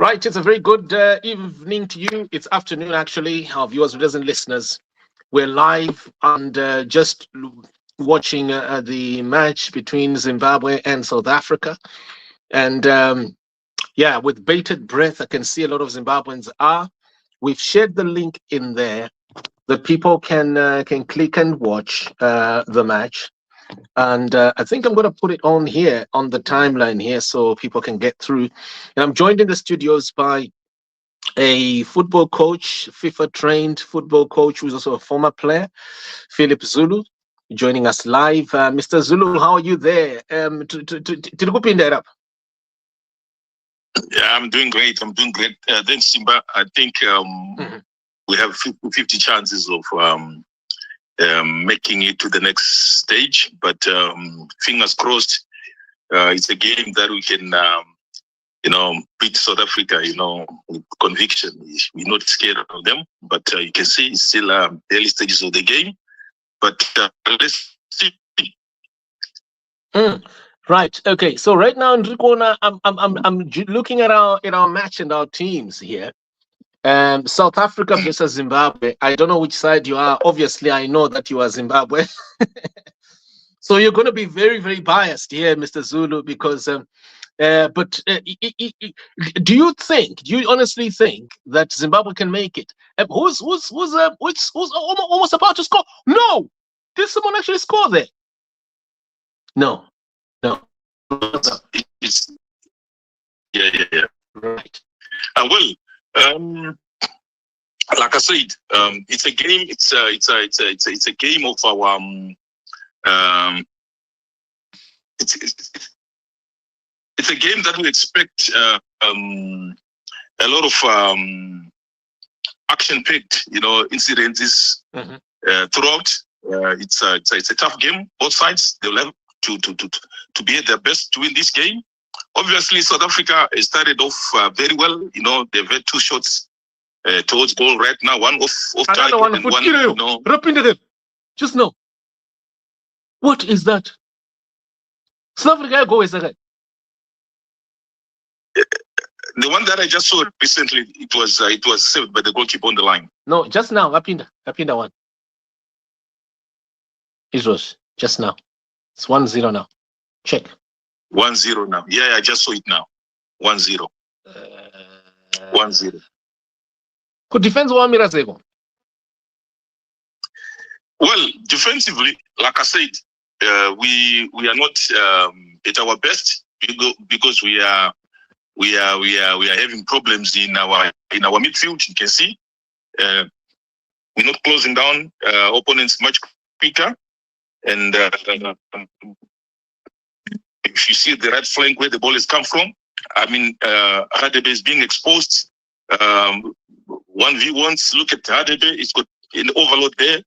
Right, it's a very good evening to you. It's afternoon, actually, our viewers, brothers, and listeners. We're live and watching the match between Zimbabwe and South Africa. And yeah, with bated breath, I can see a lot of Zimbabweans are. We've shared the link in there that people can click and watch the match. And I think I'm going to put it on here on the timeline here so people can get through. And I'm joined in the studios by a football coach, FIFA trained football coach who's also a former player, Philip Zulu, joining us live. Mr. Zulu, how are you there? Up? Yeah, I'm doing great. Thanks, Simba. I think we have 50 chances of making it to the next stage, but fingers crossed. It's a game that we can beat South Africa, with conviction. We're not scared of them, but you can see it's still early stages of the game. But let's see. Right. Okay. So right now, Enrico, I'm looking at our match and our teams here. South Africa versus Zimbabwe. I don't know which side you are. Obviously, I know that you are Zimbabwe. So you're going to be very, very biased here, Mr. Zulu, because. But do you honestly think that Zimbabwe can make it? Who's almost about to score? No, did someone actually score there? No. Yeah. Right. Like I said, it's a game. It's a game of our It's a game that we expect a lot of action-packed, incidences throughout. It's a tough game. Both sides they'll have to be at their best to win this game. Obviously, South Africa started off very well. They've had two shots towards goal right now. One off target and one. Repeated. Just know. What is that? South Africa go is that. The one that I just saw recently, it was saved by the goalkeeper on the line. No, just now, Apinda one. It was just now. It's 1-0 now. Check. 1-0 now. Yeah, I just saw it now. 1-0. 1-0. Could defense one Mirazego? Well, defensively, like I said, we are not at our best because we are having problems in our midfield. You can see we're not closing down opponents much quicker, and if you see the right flank where the ball has come from, Hadebe is being exposed. 1v1s. Look at Hadebe; it's got an overload there.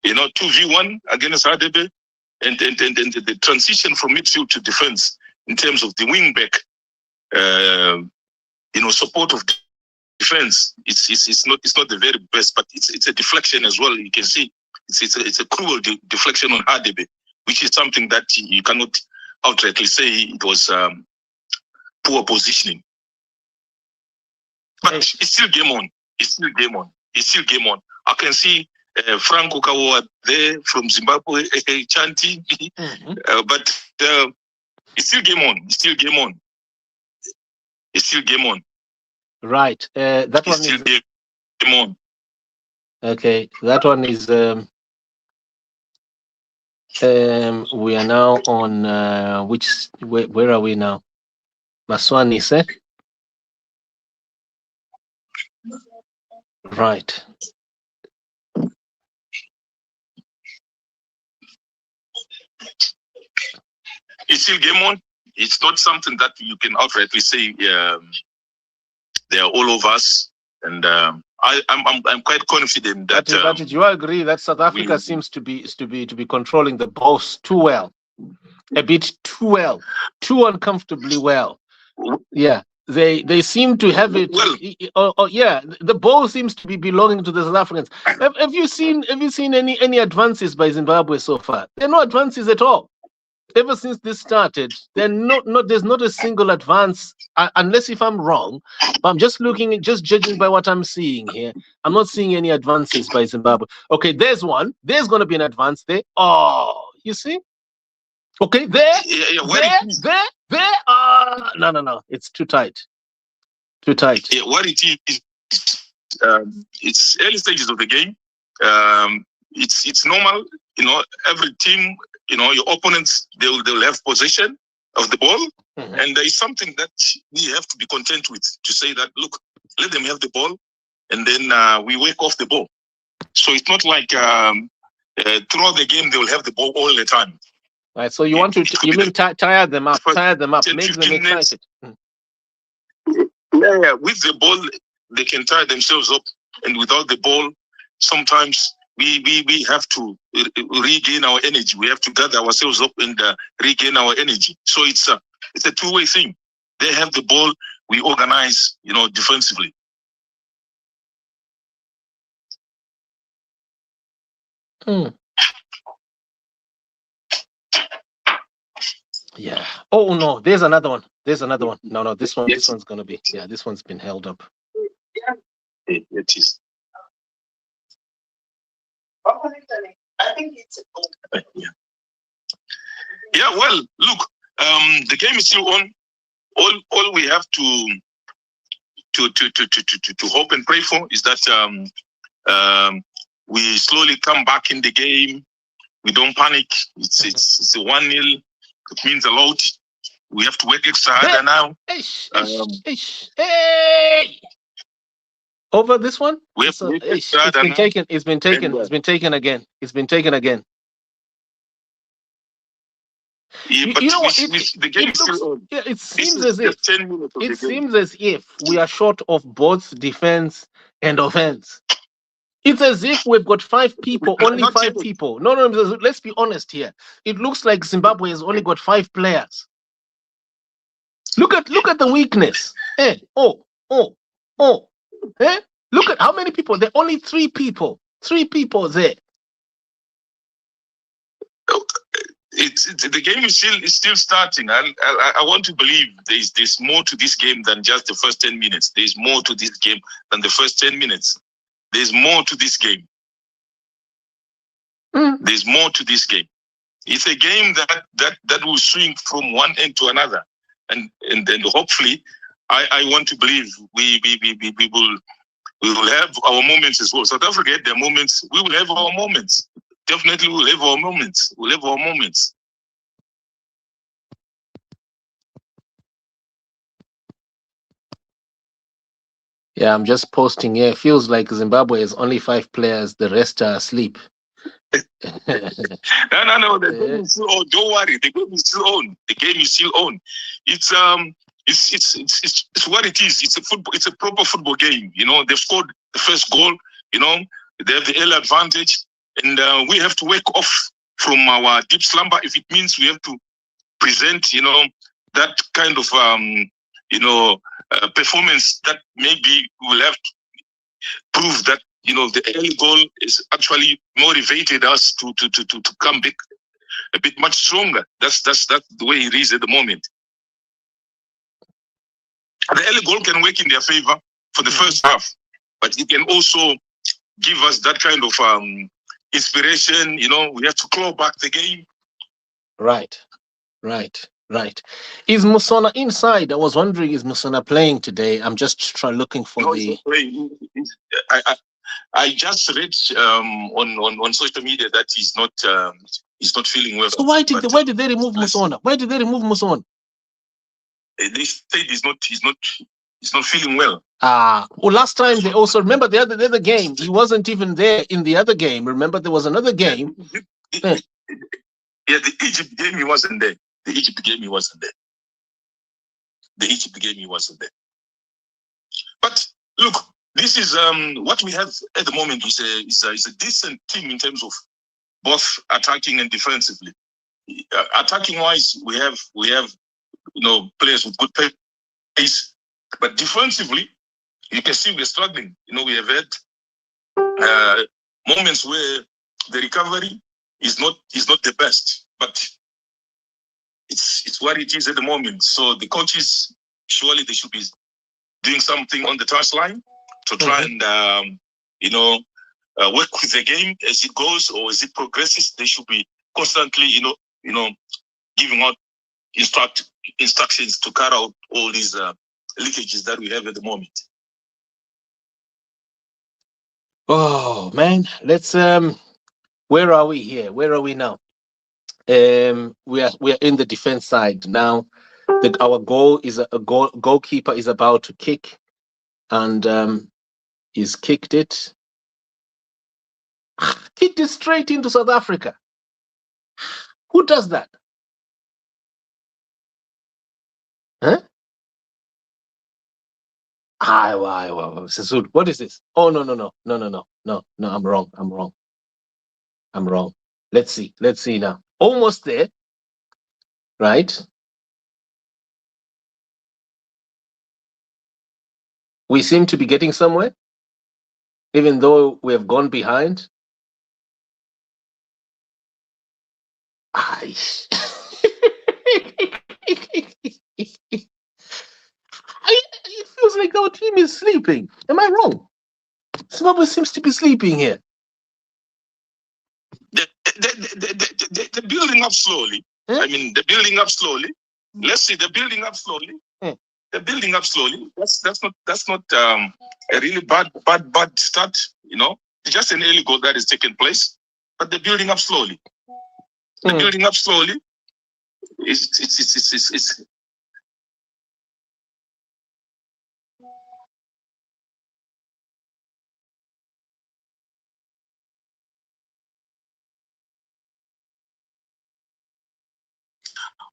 2v1 against Hadebe, and the transition from midfield to defense in terms of the wing back. Support of defense. It's not the very best, but it's a deflection as well. You can see it's a cruel deflection on Hadebe, which is something that you cannot outrightly say it was poor positioning. But it's still game on. It's still game on. I can see Franco Kawa there from Zimbabwe chanting, but it's still game on. It's still game on. Right. That one is game on. Okay. That one is. We are now on where are we now? Maswani, sir. Right. It's still game on. It's not something that you can outrightly say they are all of us, and I'm quite confident that. But do you agree that South Africa seems to be controlling the ball too well, a bit too well, too uncomfortably well? Yeah, they seem to have it. Well, yeah, the ball seems to be belonging to the South Africans. Have you seen any advances by Zimbabwe so far? There are no advances at all. ever since this started, there's not a single advance, unless if I'm wrong. But I'm just just judging by what I'm seeing here. I'm not seeing any advances by Zimbabwe. Okay, there's one. There's going to be an advance there. Oh, you see? Okay, there. No. It's too tight. Too tight. Yeah, what it is, it's early stages of the game. It's normal. Every team, your opponents, they'll have possession of the ball, and there is something that we have to be content with, to say that, look, let them have the ball, and then we work off the ball. So it's not like throughout the game they will have the ball all the time. Right. So you mean tire them up, make them excited. Yeah, with the ball they can tire themselves up, and without the ball, sometimes we have to regain our energy. We have to gather ourselves up and regain our energy. So it's a two-way thing. They have the ball, we organize, defensively. Yeah. Oh no, there's another one. No, this one. Yes. This one's gonna be. Yeah, this one's been held up. Yeah, it is. I think it's. Yeah. Well, look. The game is still on. All we have to hope and pray for is that we slowly come back in the game. We don't panic. It's a 1-0. It means a lot. We have to work extra harder now. Hey! Over this one? We have to work extra harder now. It's been taken again. Yeah, but you know what? the game is still on. Yeah, it seems as if we are short of both defense and offense. It's as if we've got 5 people, only 5 people. No, let's be honest here. It looks like Zimbabwe has only got 5 players. Look at the weakness. Eh? Eh? Look at how many people. There are only 3 people. 3 people there. The game is still starting. I want to believe there's more to this game than just the first 10 minutes. There's more to this game than the first 10 minutes. There's more to this game. There's more to this game. It's a game that will swing from one end to another, and then hopefully, I want to believe we will have our moments as well. South Africa had their moments. We will have our moments. Definitely, we'll have our moments. We'll have our moments. Yeah, I'm just posting here. It feels like Zimbabwe has only 5 players. The rest are asleep. No. The game is still on. Don't worry. The game is still on. The game is still on. It's what it is. It's a football. It's a proper football game. They've scored the first goal. They have the early advantage, and we have to wake off from our deep slumber. If it means we have to present, that kind of performance that maybe we'll have to prove that the early goal is actually motivated us to come back a bit much stronger. That's the way it is at the moment. The early goal can work in their favor for the first half, but it can also give us that kind of inspiration. We have to claw back the game. Right. Is Musona inside? I was wondering, is Musona playing today? I'm just looking for the. I just read on social media that he's not feeling well. So why did they remove Musona? Why did they remove Musona? They said he's not feeling well. Well, last time they also remember the other game. He wasn't even there in the other game. Remember, there was another game. Yeah, the Egypt game he wasn't there. The Egypt game he wasn't there. But look, this is what we have at the moment is a decent team in terms of both attacking and defensively. Attacking wise, we have players with good pace, but defensively, you can see we're struggling. We have had moments where the recovery is not the best, but it's what it is at the moment. So the coaches, surely they should be doing something on the touchline to try and work with the game as it goes or as it progresses. They should be constantly, giving out instructions to cut out all these leakages that we have at the moment. Oh man, let's where are we here? Where are we now? We are in the defense side now. Our goal is a goalkeeper is about to kick, and he's kicked it. Kicked it straight into South Africa. Who does that? Huh? What is this? Oh no! I'm wrong. Let's see now. Almost there, right? We seem to be getting somewhere, even though we have gone behind. It feels like our team is sleeping. Am I wrong? Zimbabwe seems to be sleeping here. They're building up slowly. I mean, they're building up slowly. Let's see, they're building up slowly. They're building up slowly. That's not a really bad start. It's just an early goal that is taking place, but they're building up slowly. They're building up slowly. It's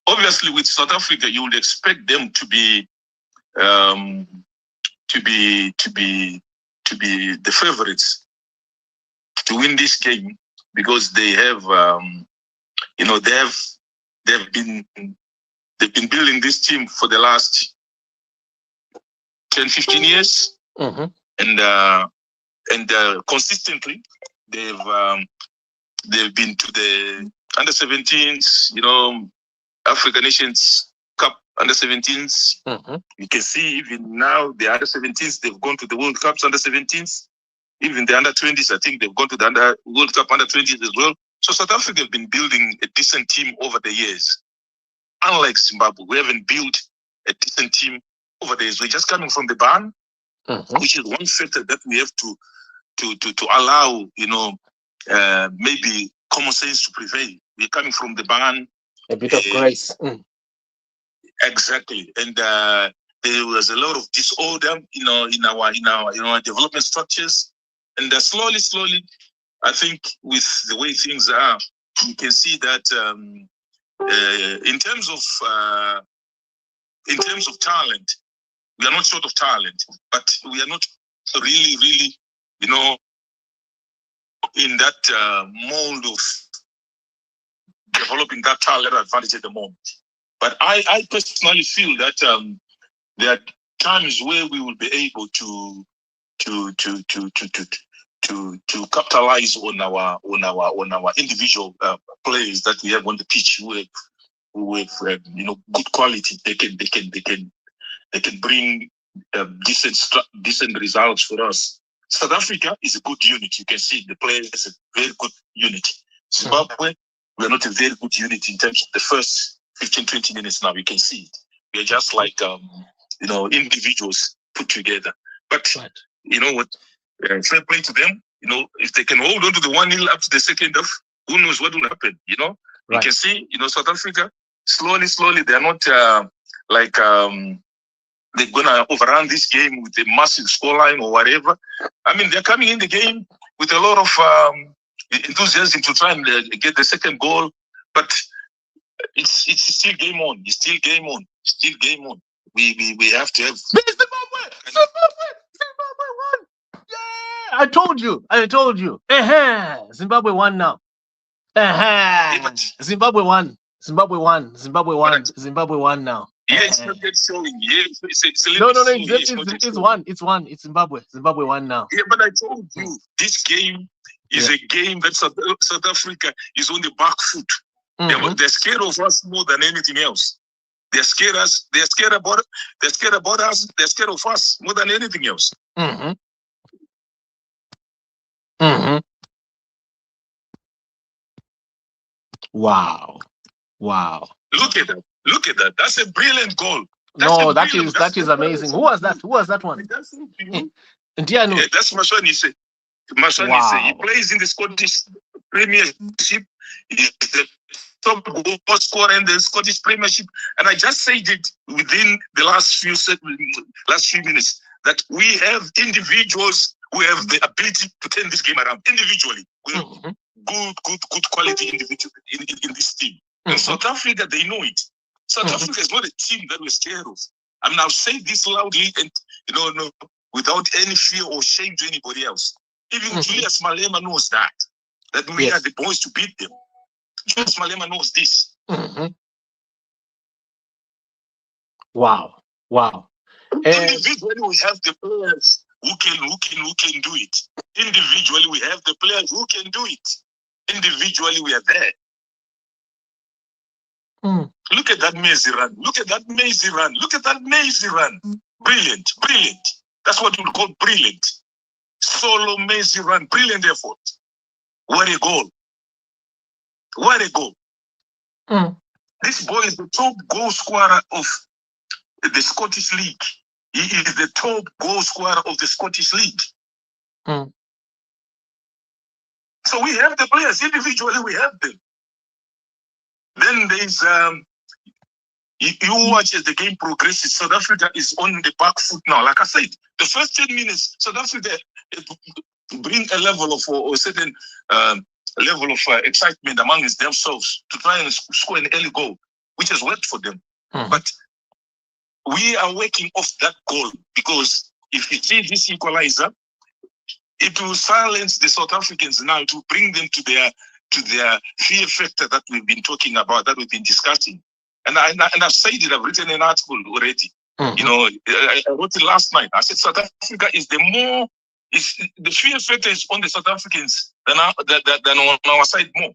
obviously with South Africa, you would expect them to be the favorites to win this game because they have they've been building this team for the last 10-15 years, and consistently they've been to the under 17s, African Nations Cup under 17s. You can see even now the under 17s, they've gone to the World Cups under 17s. Even the under 20s, I think they've gone to the World Cup under 20s as well. So South Africa have been building a decent team over the years. Unlike Zimbabwe, we haven't built a decent team over the years. We're just coming from the ban, which is one factor that we have to allow, maybe common sense to prevail. We're coming from the ban. A bit of grace. Exactly. And there was a lot of disorder, in our development structures. And slowly, I think with the way things are, you can see that in terms of talent, we are not short of talent, but we are not really, in that mold of developing that talent advantage at the moment. But I personally feel that there are times where we will be able to capitalize on our individual players that we have on the pitch who have good quality. They can bring decent results for us. South Africa is a good unit. You can see the players is a very good unit. Zimbabwe, we are not a very good unit in terms of the first 15-20 minutes. Now you can see it. We are just like individuals put together. But you know what? Fair play to them. If they can hold on to the 1-0 up to the second half, who knows what will happen? You can see, South Africa slowly, they're not they're gonna overrun this game with a massive scoreline or whatever. I mean, they're coming in the game with a lot of enthusiasm to try and get the second goal, but it's still game on. It's still game on. Still game on. We have to have. Zimbabwe won. Yeah, I told you. Zimbabwe won now. Zimbabwe won. Zimbabwe won now. Yeah, it's not yet showing. Yeah, it's no. It's one. It's Zimbabwe. Zimbabwe won now. Yeah, but I told you this game is a game that South Africa is on the back foot. They're scared of us more than anything else. They're scared us. They're scared about. They're scared about us. They're scared of us more than anything else. Wow. Wow. Look at that. Look at that. That's a brilliant goal. That is amazing. Who was that? Who was that one? Yeah, that's Maswanise. Maswanise. He plays in the Scottish Premiership. He's the top goal scorer in the Scottish Premiership. And I just said it within the last few minutes that we have individuals who have the ability to turn this game around individually. We have good quality individual in this team. In South Africa, they know it. South Africa is not a team that we're scared of. I mean, I'll say this loudly and no, without any fear or shame to anybody else. Even Julius Malema knows that we are the boys to beat them. Julius Malema knows this. Wow. Individually, we have the players who can do it. Individually, we have the players who can do it. Individually, we are there. Look at that mazy run. Look at that mazy run. Look at that mazy run. Brilliant. That's what we call brilliant. Solo mazy run. Brilliant effort. What a goal. This boy is the top goal scorer of the Scottish League. He is the top goal scorer of the Scottish League. So we have the players. Individually, we have them. Then there's you watch as the game progresses. South Africa is on the back foot now. Like I said, the first 10 minutes, South Africa bring a level of or a certain level of excitement amongst themselves to try and score an early goal, which has worked for them. But we are working off that goal because if you see this equalizer, it will silence the South Africans now to bring them to their fear factor that we've been talking about, that we've been discussing. And I've said it, I've written an article already. I wrote it last night. I said South Africa is the fear factor is on the South Africans than on our side more.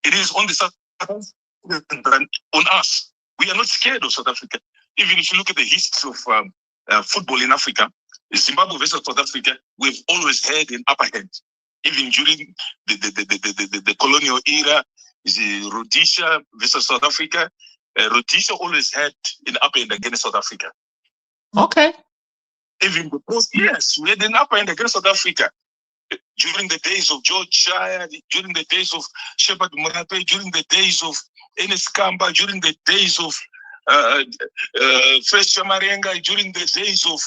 It is on the South Africans than on us. We are not scared of South Africa. Even if you look at the history of football in Africa, Zimbabwe versus South Africa, we've always had an upper hand. Even during the colonial era, Rhodesia versus South Africa, Rhodesia always had an upper hand against South Africa. Okay. Even because, yes, we had an upper hand against South Africa. During the days of George Shire, during the days of Shepard Murape, during the days of Enes Kamba, during the days of Fresh Marenga, during the days of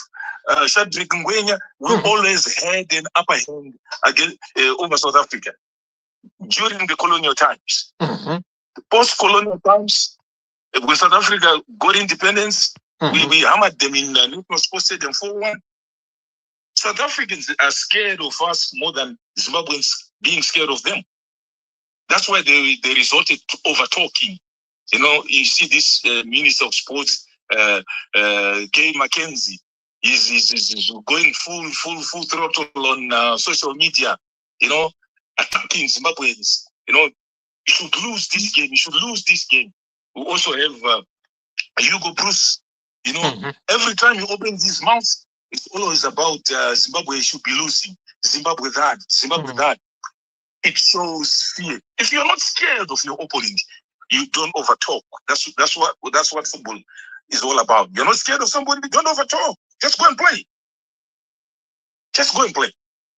Shadrack Ngwenya, we always had an upper hand against over South Africa during the colonial times. Post-colonial times, when South Africa got independence, we hammered them in National Sports Stadium 4-1. South Africans are scared of us more than Zimbabweans being scared of them. That's why they resorted to over-talking. You see this Minister of Sports, Kay Mackenzie, is going full throttle on social media, attacking Zimbabweans. You should lose this game. You should lose this game. We also have Hugo Bruce. Every time you open his mouth, it's always about Zimbabwe should be losing. Zimbabwe that. Zimbabwe that. It shows fear. If you're not scared of your opponent, you don't overtalk. That's what football is all about. You're not scared of somebody, don't overtalk. Just go and play. Just go and play.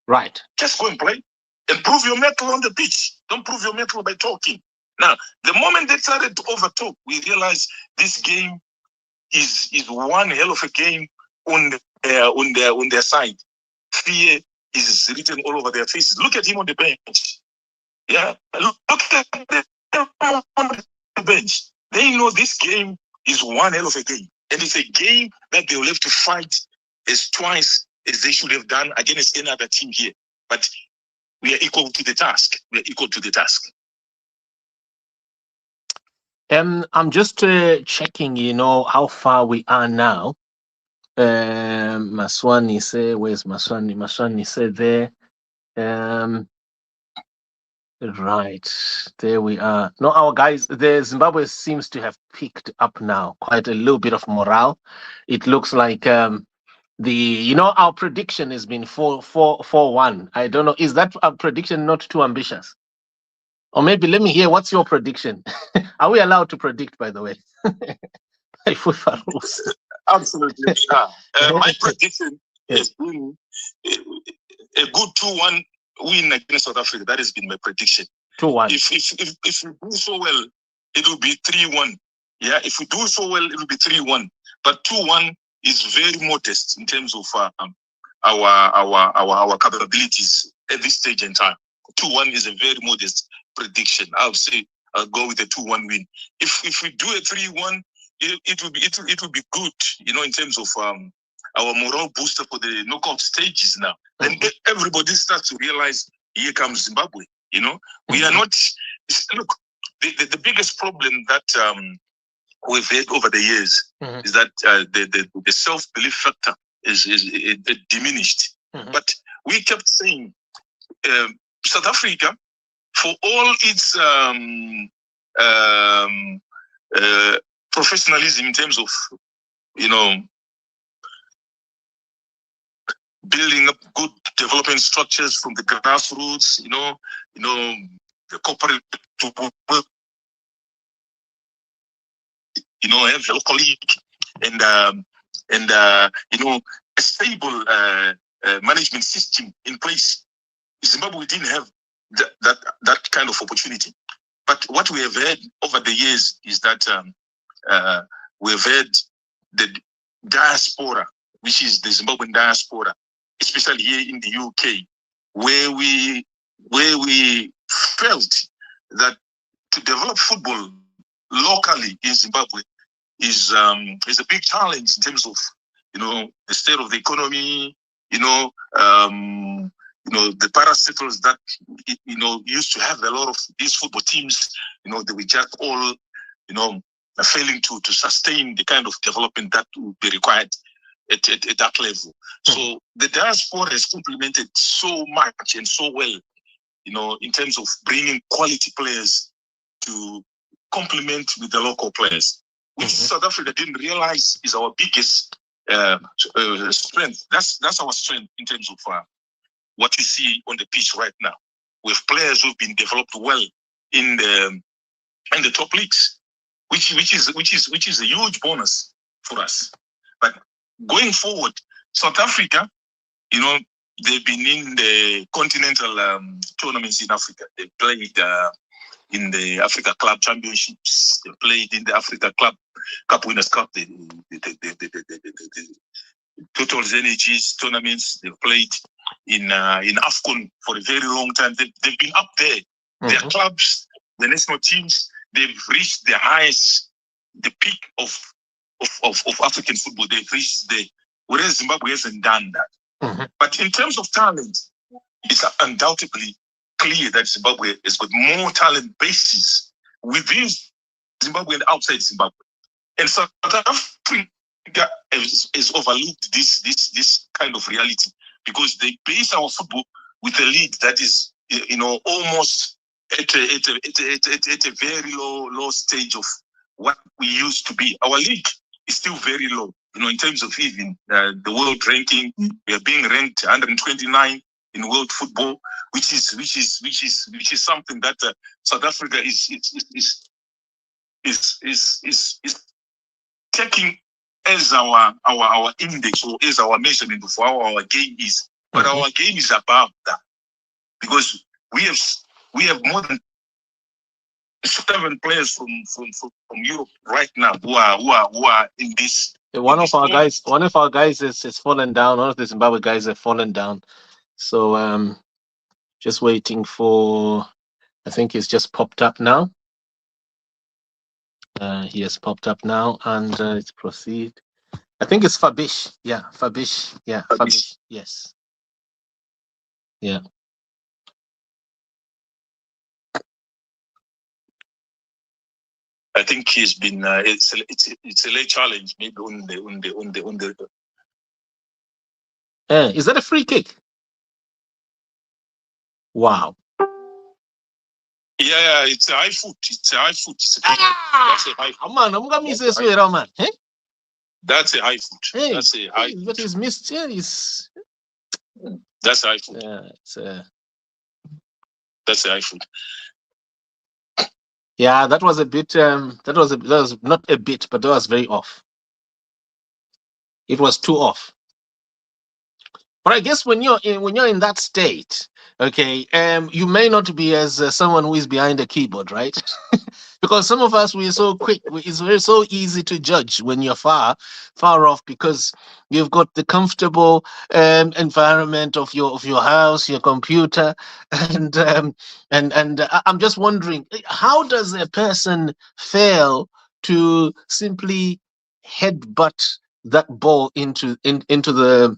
Right. Just go and play. And prove your mettle on the pitch. Don't prove your mettle by talking. Now, the moment they started to overtalk, we realized this game is one hell of a game on their side. Fear is written all over their faces. Look at him on the bench. Yeah, look at them on the bench. They know this game is one hell of a game, and it's a game that they will have to fight as twice as they should have done against any other team here. But we are equal to the task. We are equal to the task. I'm just checking, how far we are now. Maswani say, where's Maswani? Maswani said there. Right. There we are. No, our guys, the Zimbabwe seems to have picked up now. Quite a little bit of morale. It looks like our prediction has been 4-1. I don't know. Is that a prediction not too ambitious? Or maybe let me hear what's your prediction. Are we allowed to predict, by the way? By FIFA rules. Absolutely. Yeah. My prediction Yes. has been a good 2-1 win against South Africa. That has been my prediction. 2-1. If we do so well, it will be 3-1. Yeah, if we do so well, it will be 3-1. But 2-1 is very modest in terms of our capabilities at this stage in time. 2-1 is a very modest prediction. I would say I'll go with a 2-1 win. If we do a 3-1, it will be good, in terms of our morale booster for the knockout stages now. Then everybody starts to realize, here comes Zimbabwe. We are not. Look, the biggest problem that we've had over the years is that the self-belief factor is diminished. But we kept saying South Africa, for all its professionalism in terms of building up good development structures from the grassroots, the corporate to have a local league and a stable management system in place. Zimbabwe didn't have that kind of opportunity. But what we have had over the years is that we've had the diaspora, which is the Zimbabwean diaspora, especially here in the UK, where we felt that to develop football locally in Zimbabwe is a big challenge in terms of the state of the economy, the parastatals that used to have a lot of these football teams, they were just all failing to sustain the kind of development that would be required at that level. So the diaspora has complemented so much and so well, in terms of bringing quality players to complement with the local players, which South Africa didn't realize is our biggest strength. That's our strength in terms of what you see on the pitch right now, with players who've been developed well in the top leagues, which is a huge bonus for us. But going forward, South Africa, they've been in the continental tournaments in Africa. They played in the Africa Club Championships. They played in the Africa Club Cup Winners' Cup, the Total Energies tournaments. They played in AFCON for a very long time. They've been up there. Their clubs, the national teams, they've reached the peak of African football. They've reached there, whereas Zimbabwe hasn't done that. But in terms of talent, it's undoubtedly clear that Zimbabwe has got more talent bases within Zimbabwe and outside Zimbabwe. And South Africa has overlooked this kind of reality because they base our football with a league that is, almost at a very low stage of what we used to be. Our league is still very low, in terms of even the world ranking. We are being ranked 129 in world football, which is something that South Africa is taking as our index or as our measurement of how our game is. But our game is above that because we have more than 7 players from Europe right now who are in this. One of our guys has fallen down. One of the Zimbabwe guys have fallen down. So just waiting for. I think he's just popped up now. He has popped up now, and let's proceed. I think it's Fabish. Yeah, Fabish. Yeah, Fabish. Yes. Yeah. I think he's been. It's a late challenge, maybe on the. Is that a free kick? Wow. Yeah, it's a high foot. It's a high foot. That's a high foot. Man, I'm gonna miss this way, man. Hey? That's a high foot. Hey, that's a high. But he's missed. Yeah, he's. That's a high foot. Yeah, that's a high foot. Yeah, that was a bit. That was not a bit, but that was very off. It was too off. But I guess when you're in that state, okay, you may not be as someone who is behind a keyboard, right? Because some of us, we're so quick. It's very so easy to judge when you're far off, because you've got the comfortable environment of your house, your computer, and I'm just wondering, how does a person fail to simply headbutt that ball into the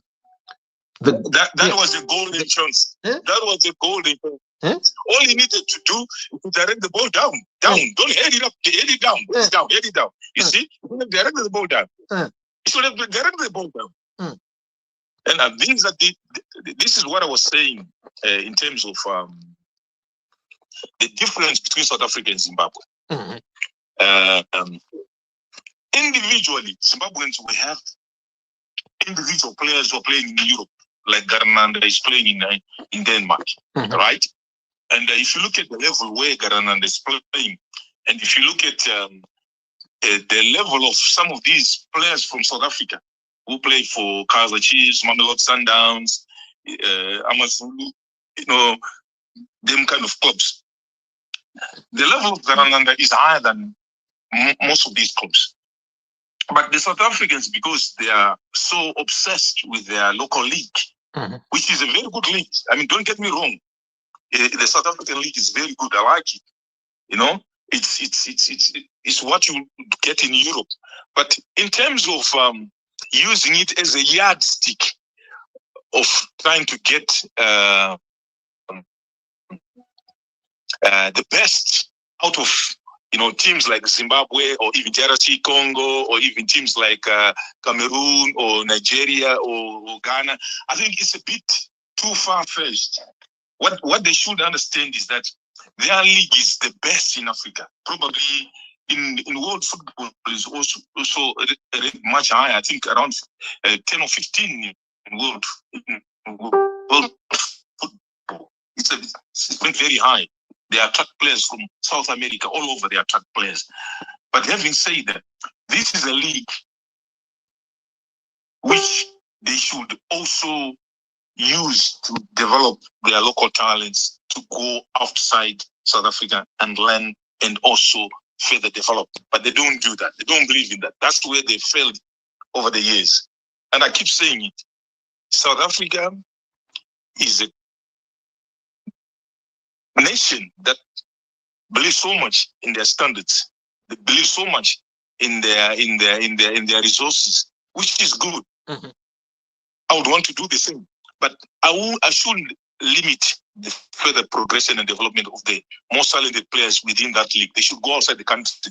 that was a golden chance. That was a golden chance. All he needed to do is to direct the ball down. Don't head it up, head it down. Head it down. You see, direct the ball down. He should have directed the ball down. And this is what I was saying in terms of the difference between South Africa and Zimbabwe. Individually, Zimbabweans will have individual players who are playing in Europe, like Garananda is playing in Denmark, right? And if you look at the level where Garananda is playing, and if you look at the level of some of these players from South Africa who play for Kaizer Chiefs, Mamelodi Sundowns, Amazulu, them kind of clubs, the level of Garananda is higher than most of these clubs. But the South Africans, because they are so obsessed with their local league, which is a very good league. I mean, don't get me wrong. The South African league is very good. I like it. It's what you get in Europe. But in terms of using it as a yardstick of trying to get the best out of teams like Zimbabwe or even DRC Congo or even teams like Cameroon or Nigeria or Ghana, I think it's a bit too far-fetched. What they should understand is that their league is the best in Africa. Probably in world football is also much higher. I think around 10 or 15 in world football. It's been very high. They attract players from South America, all over they attract players. But having said that, this is a league which they should also use to develop their local talents, to go outside South Africa and learn and also further develop. But they don't do that. They don't believe in that. That's where they failed over the years. And I keep saying it. South Africa is a nation that believe so much in their standards. They believe so much in their resources, which is good. I would want to do the same, but I shouldn't limit the further progression and development of the most talented players within that league. They should go outside the country.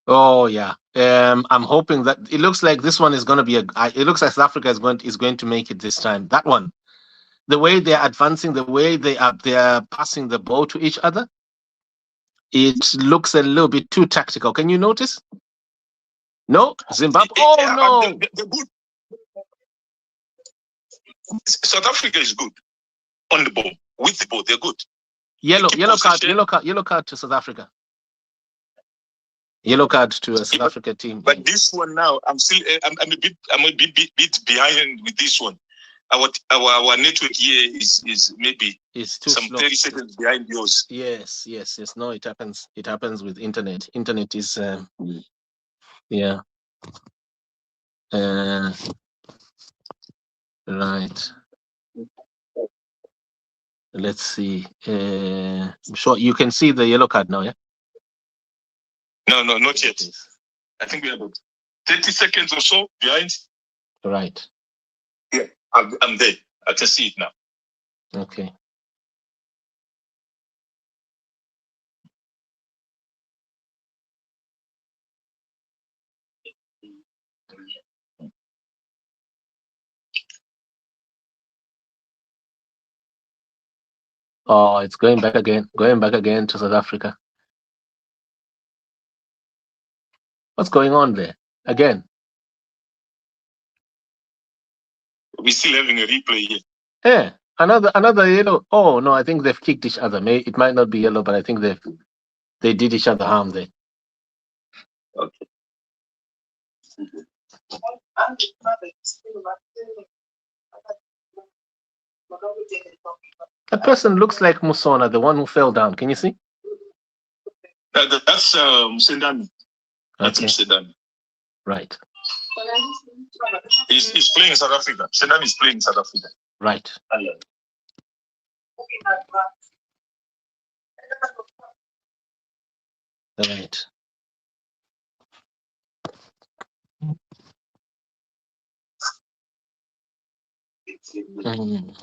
Oh yeah. I'm hoping that it looks like this one is going to be it looks like South Africa is going to make it this time. That one, the way they're advancing, the way they are passing the ball to each other, it looks a little bit too tactical. Can you notice? No, Zimbabwe. Oh no, they're good. South Africa is good on the ball, with the ball. They're good. Yellow card to South Africa. Yellow card to a South Africa team. But this one now, I'm a bit behind with this one. Our network here is maybe some slow. 30 seconds behind yours. Yes. No, it happens. It happens with internet. Internet is yeah. Right. Let's see. Sure, you can see the yellow card now, yeah? No, not yet. I think we are about 30 seconds or so behind. Right. Yeah, I'm there. I can see it now. Okay. Oh, it's going back again to South Africa. What's going on there? Again. We're still having a replay here. Yeah, another yellow. Oh no, I think they've kicked each other. It might not be yellow, but I think they did each other harm there. Okay. That person looks like Musona, the one who fell down. Can you see? That's Sendami. That's Okay. Sendami. Right. He's playing in South Africa. Sendami is playing in South Africa. Right. Right. Mm.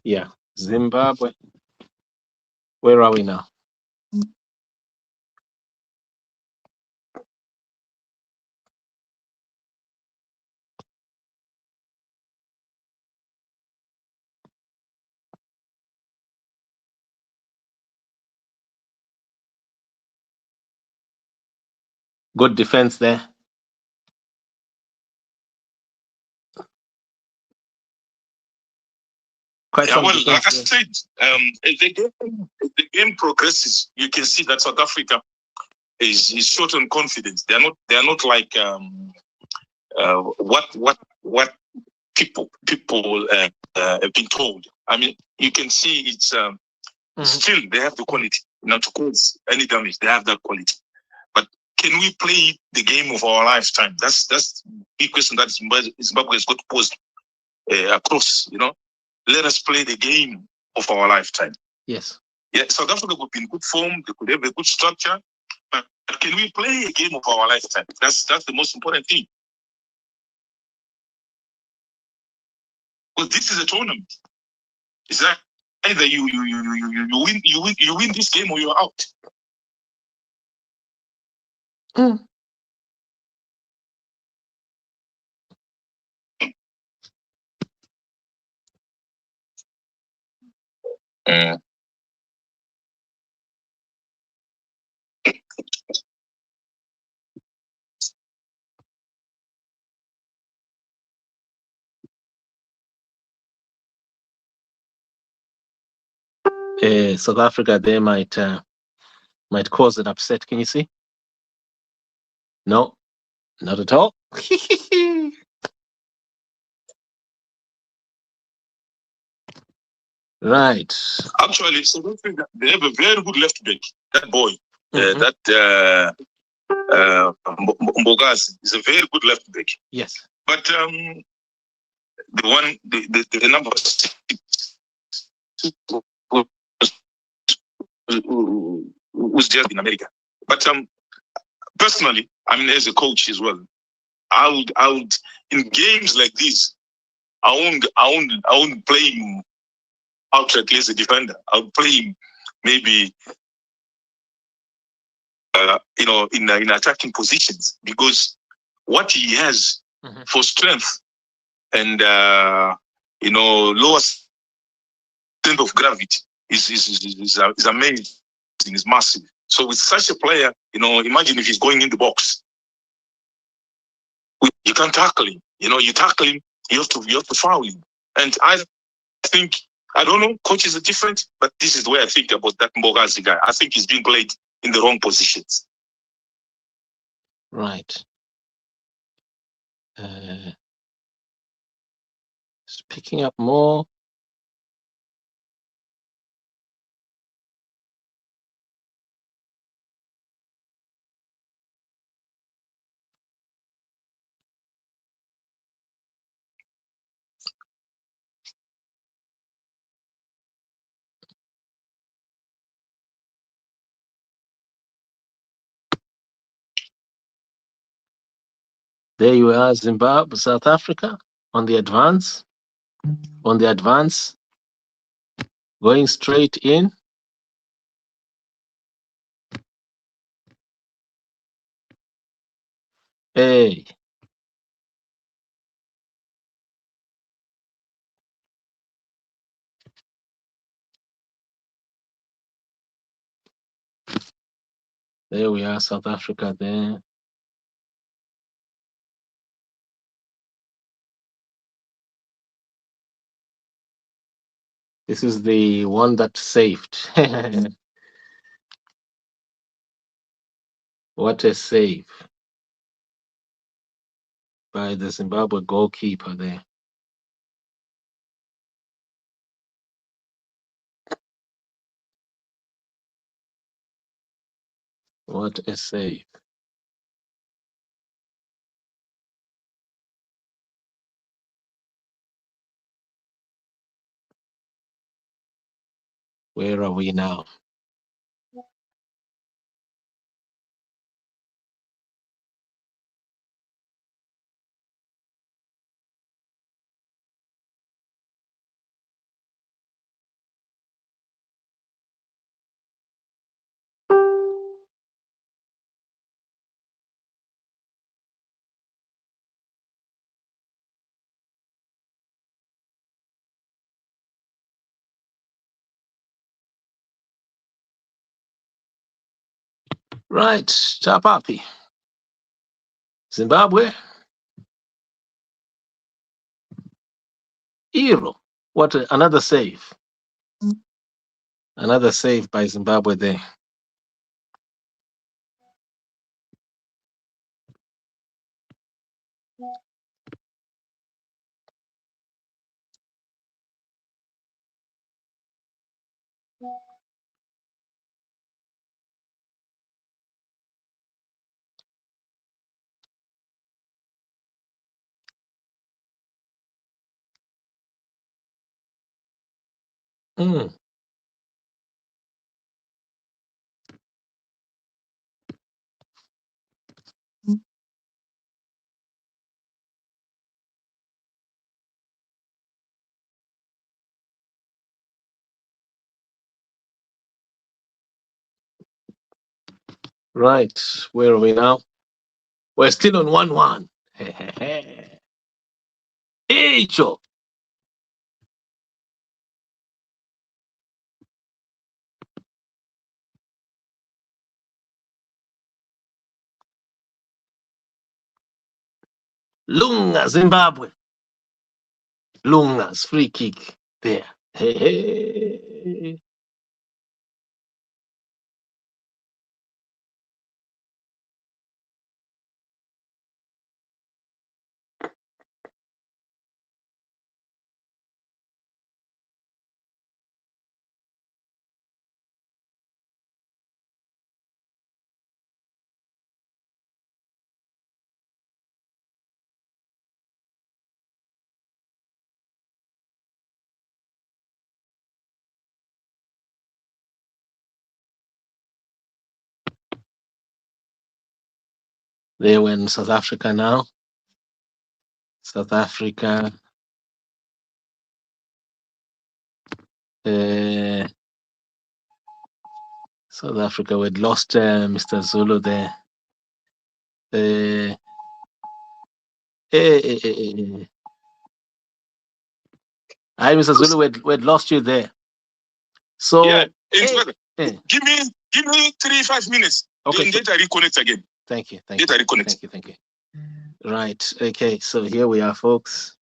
Yeah, Zimbabwe. Where are we now? Good defense there. Like I said, as the game progresses, you can see that South Africa is short on confidence. They are not like what people have been told. I mean, you can see it's still they have the quality. Not to cause any damage, they have that quality. But can we play the game of our lifetime? That's the big question that Zimbabwe has got posed across. Let us play the game of our lifetime. Yes. Yeah, South Africa would be in good form. They could have a good structure. But can we play a game of our lifetime? That's the most important thing. Because this is a tournament. It's that either you win this game or you're out. Mm. South Africa, they might cause an upset. Can you see? No, not at all. Right. Actually, South Africa, they have a very good left back. That boy, that Mbogazi is a very good left back. Yes. But the number 6 was just in America. But personally, I mean, as a coach as well, I would in games like this, I won't play him outrightly as a defender. I would play him maybe in attacking positions, because what he has for strength and lower center of gravity is amazing. Is massive. So with such a player, imagine if he's going in the box, you can't tackle him. You tackle him, you have to foul him. And I think, I don't know, coaches are different, but this is the way I think about that Mbogazi guy. I think he's being played in the wrong positions. Right. picking up more. There you are, Zimbabwe, South Africa on the advance. On the advance, going straight in. Hey. There we are, South Africa there. This is the one that saved. What a save by the Zimbabwe goalkeeper there. What a save. Where are we now? Right, Chapapi. Zimbabwe. Hero. Another save. Another save by Zimbabwe there. Mm. Right, where are we now? We're still on 1-1. Hey, Joe. Lunga, Zimbabwe. Lunga's free kick there. Hey. They were in South Africa now. South Africa. South Africa, we'd lost Mr. Zulu there. Hi, Mr. Zulu, we'd lost you there. So yeah, give me 3-5 minutes. Okay. Then later reconnect again. Thank you. Later reconnect. Thank you. Right. Okay. So here we are, folks.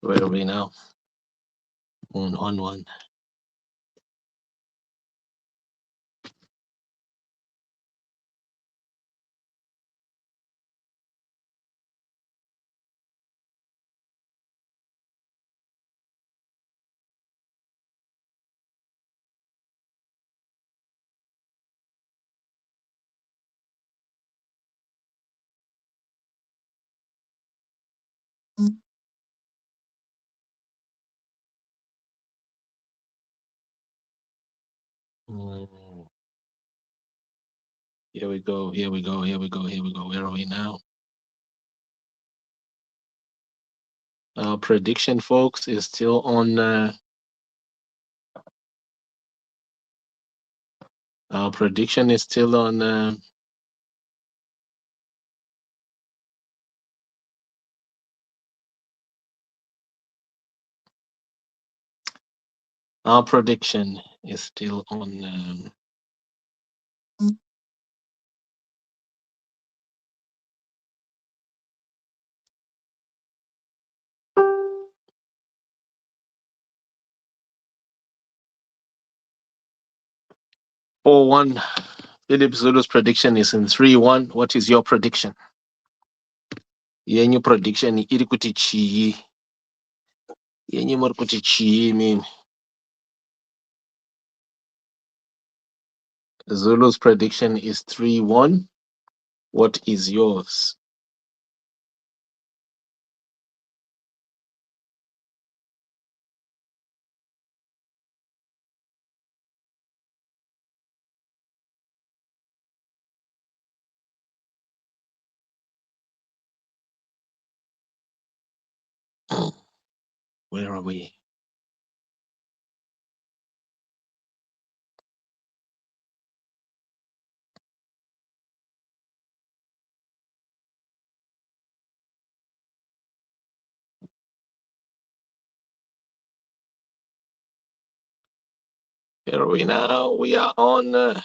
Where are we now? On one. Mm. Here we go. Here we go. Here we go. Here we go. Where are we now? Our prediction, folks, is still on. Our prediction is still on. Our prediction is still on. 4-1. Philip Zulu's prediction is in 3-1. What is your prediction? Yenyu prediction iri kuti chii? Yenyu muri kuti chii mimi? Zulu's prediction is 3-1. What is yours? Where are we? Where are we now? We are on.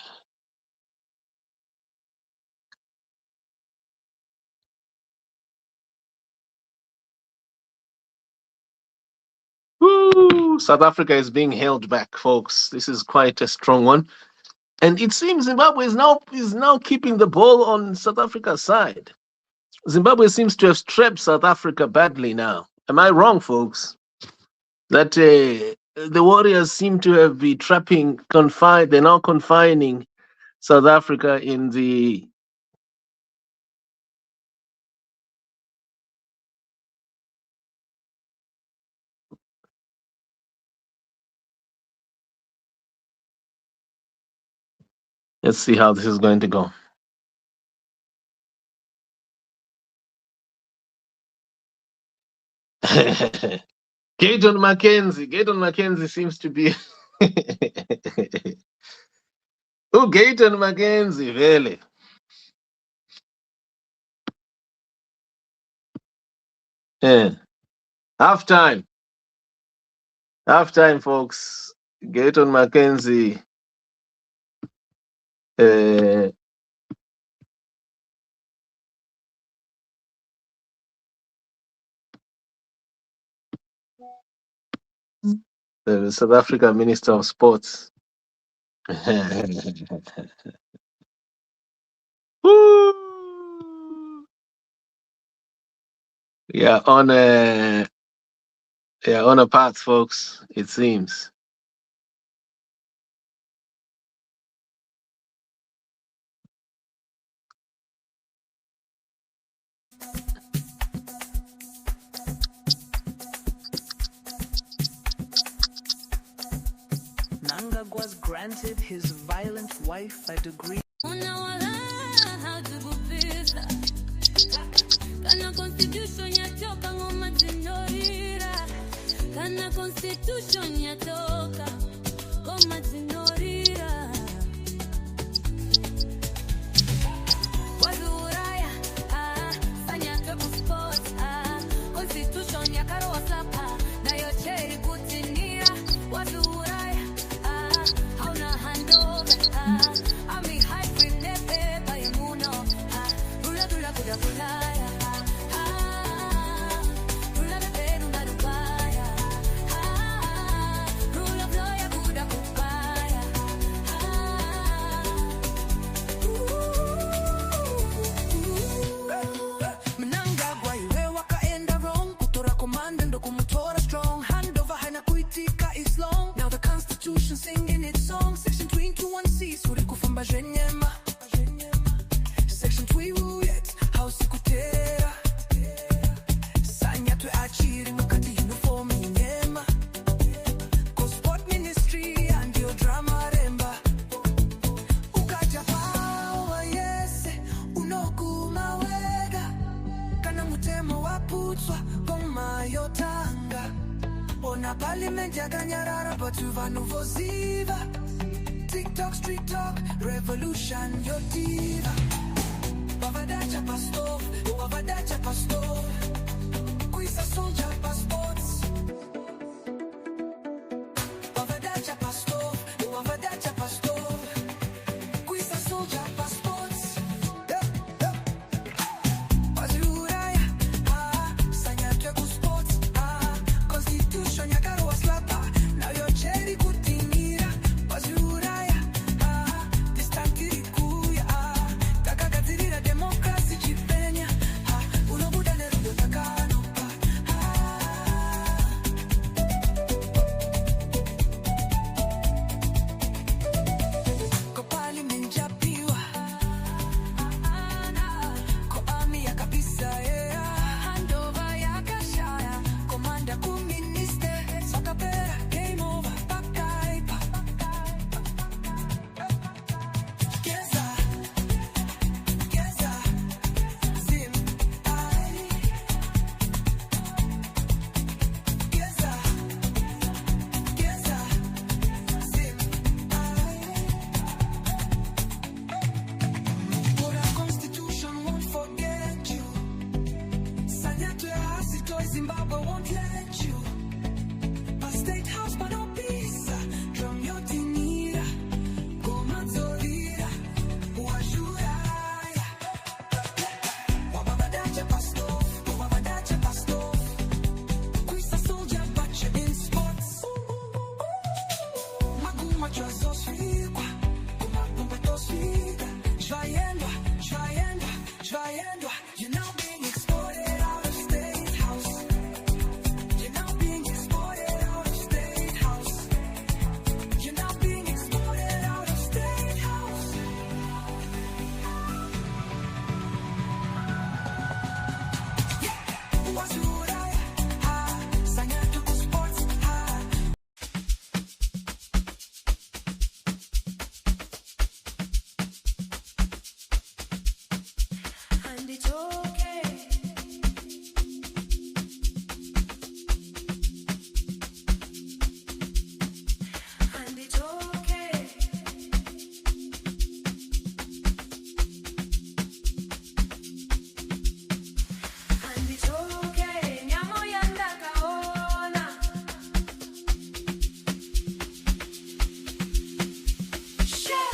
Woo! South Africa is being held back, folks. This is quite a strong one. And it seems Zimbabwe is now keeping the ball on South Africa's side. Zimbabwe seems to have strapped South Africa badly now. Am I wrong, folks? That the Warriors seem to have been they're now confining South Africa in the... Let's see how this is going to go. Gayton Mackenzie seems to be... Oh, Gayton Mackenzie, really? Yeah. Halftime, folks. Gayton Mackenzie. The South Africa Minister of Sports. Woo! Yeah, on a path, folks. It seems. Nangag was granted his violent wife a degree. Mamba Jenyema Section Twiwuyet House Kutera Sanya to Achiri Mukati uniform Nyema Ko sport ministry and your drama remba Ukaja power yese Unokuma wega Kana mutemo waputswa Goma yotanga Ona parliament ya Kanyarara but uva nuvoziva TikTok, street talk, revolution, your diva. Wavadacha pastor, wavadacha pastor. Kuisa soldier passports. Wavadacha pastor, wavadacha pastor. Kuisa soldier passports. Wazuraya, sanya tweku sports. Constitution ya karo waslapa. Now your cherry kutingira. Wazuraya. Zimbabwe won't let you. A state house, but no peace. Drum your tinira. Goma zolira. Wajuraya. Wababadacha pastor. Wababadacha pastor. Kuisa soldier, but you're in sports. Maguma trazos fiqua. Kumagumba tos figa. Jvayendwa, jvayendwa, jvayendwa. You're now being exported out of state house. You're now being exported out of state house. You're now being exported out of state house. Wazuraya, sanya tuku sports, and it's okay. And it's okay. And it's okay. Nyamo yanda kaona. Shell.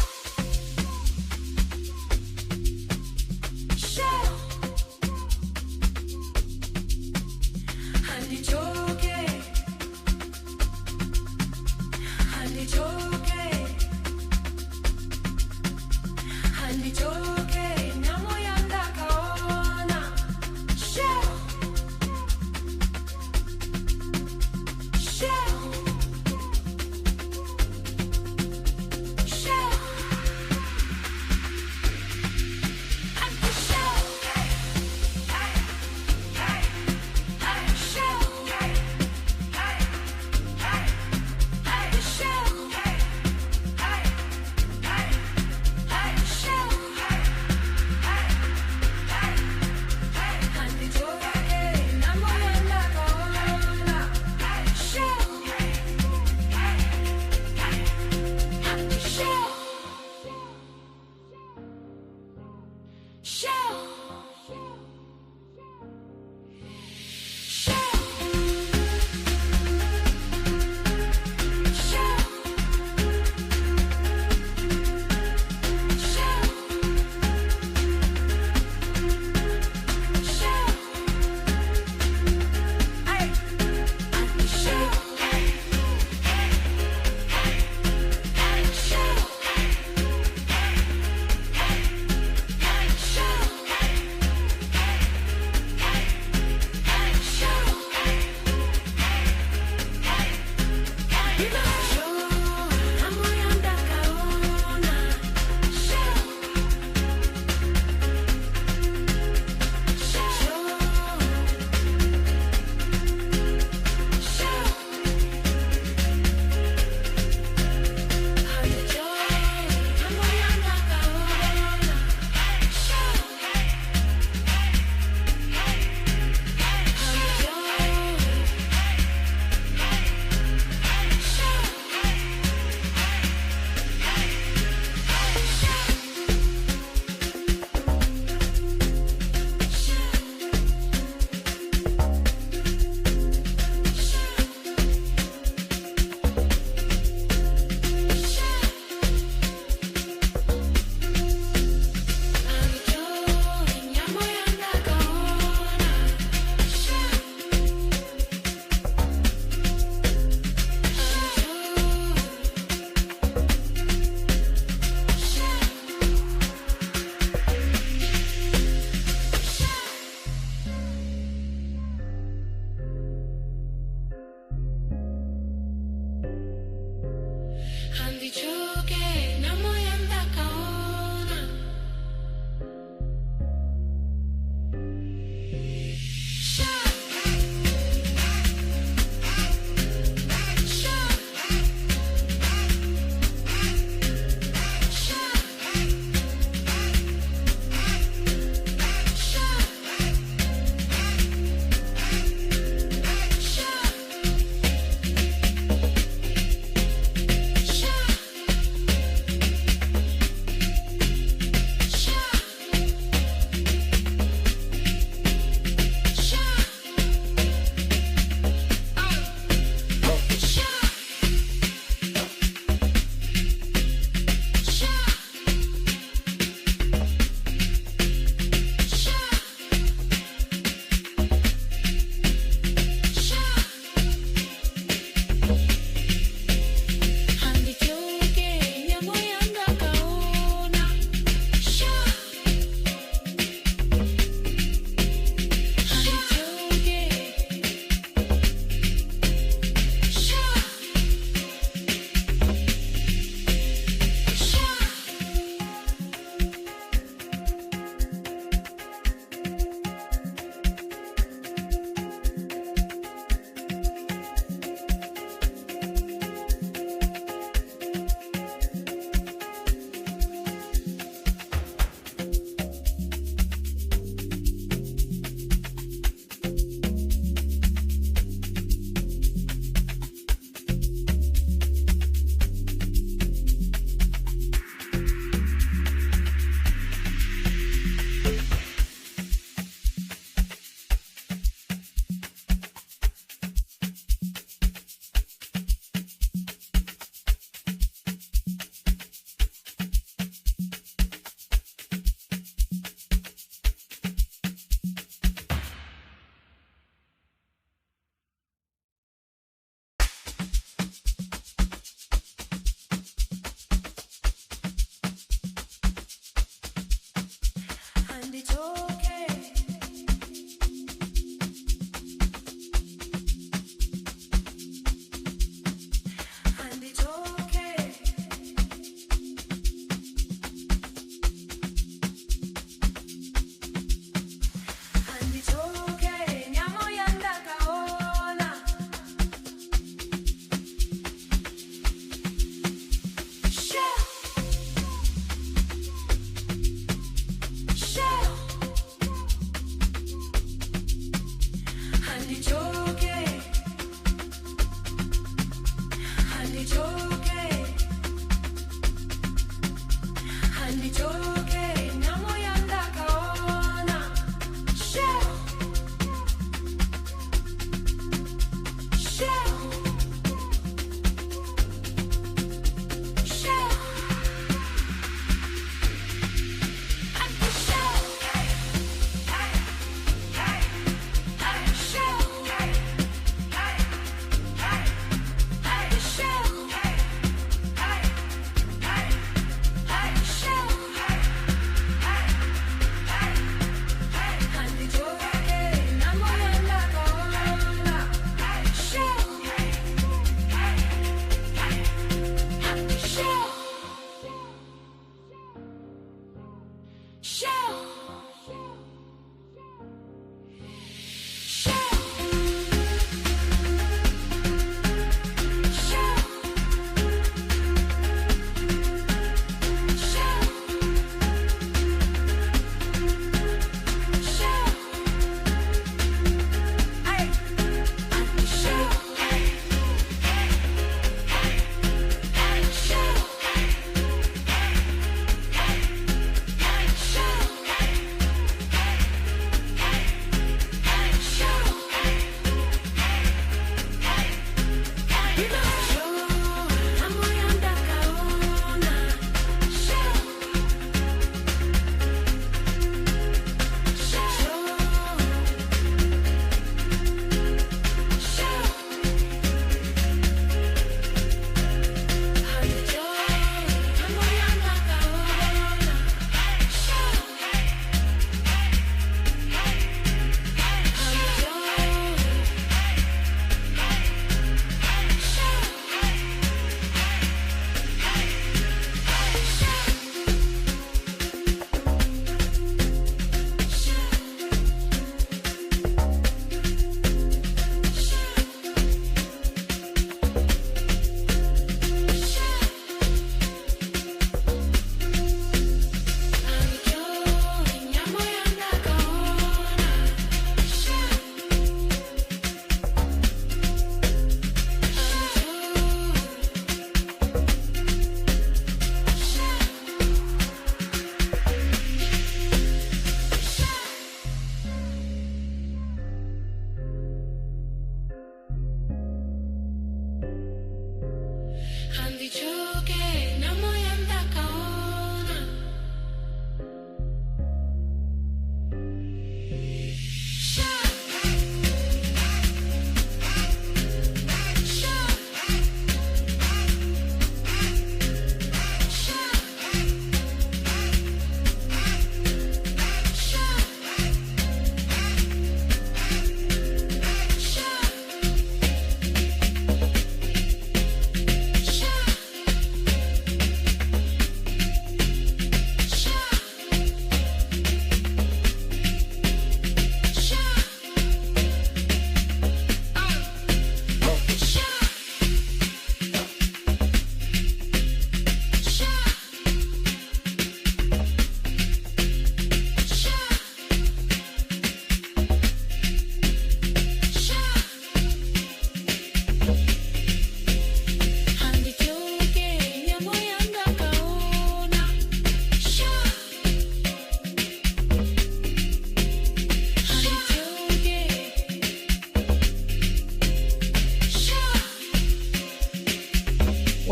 Shell. And it's okay. And it's okay. And it's okay. Nyamo yanda kaona. Shell. Shell. Shell. And the shell. Shell.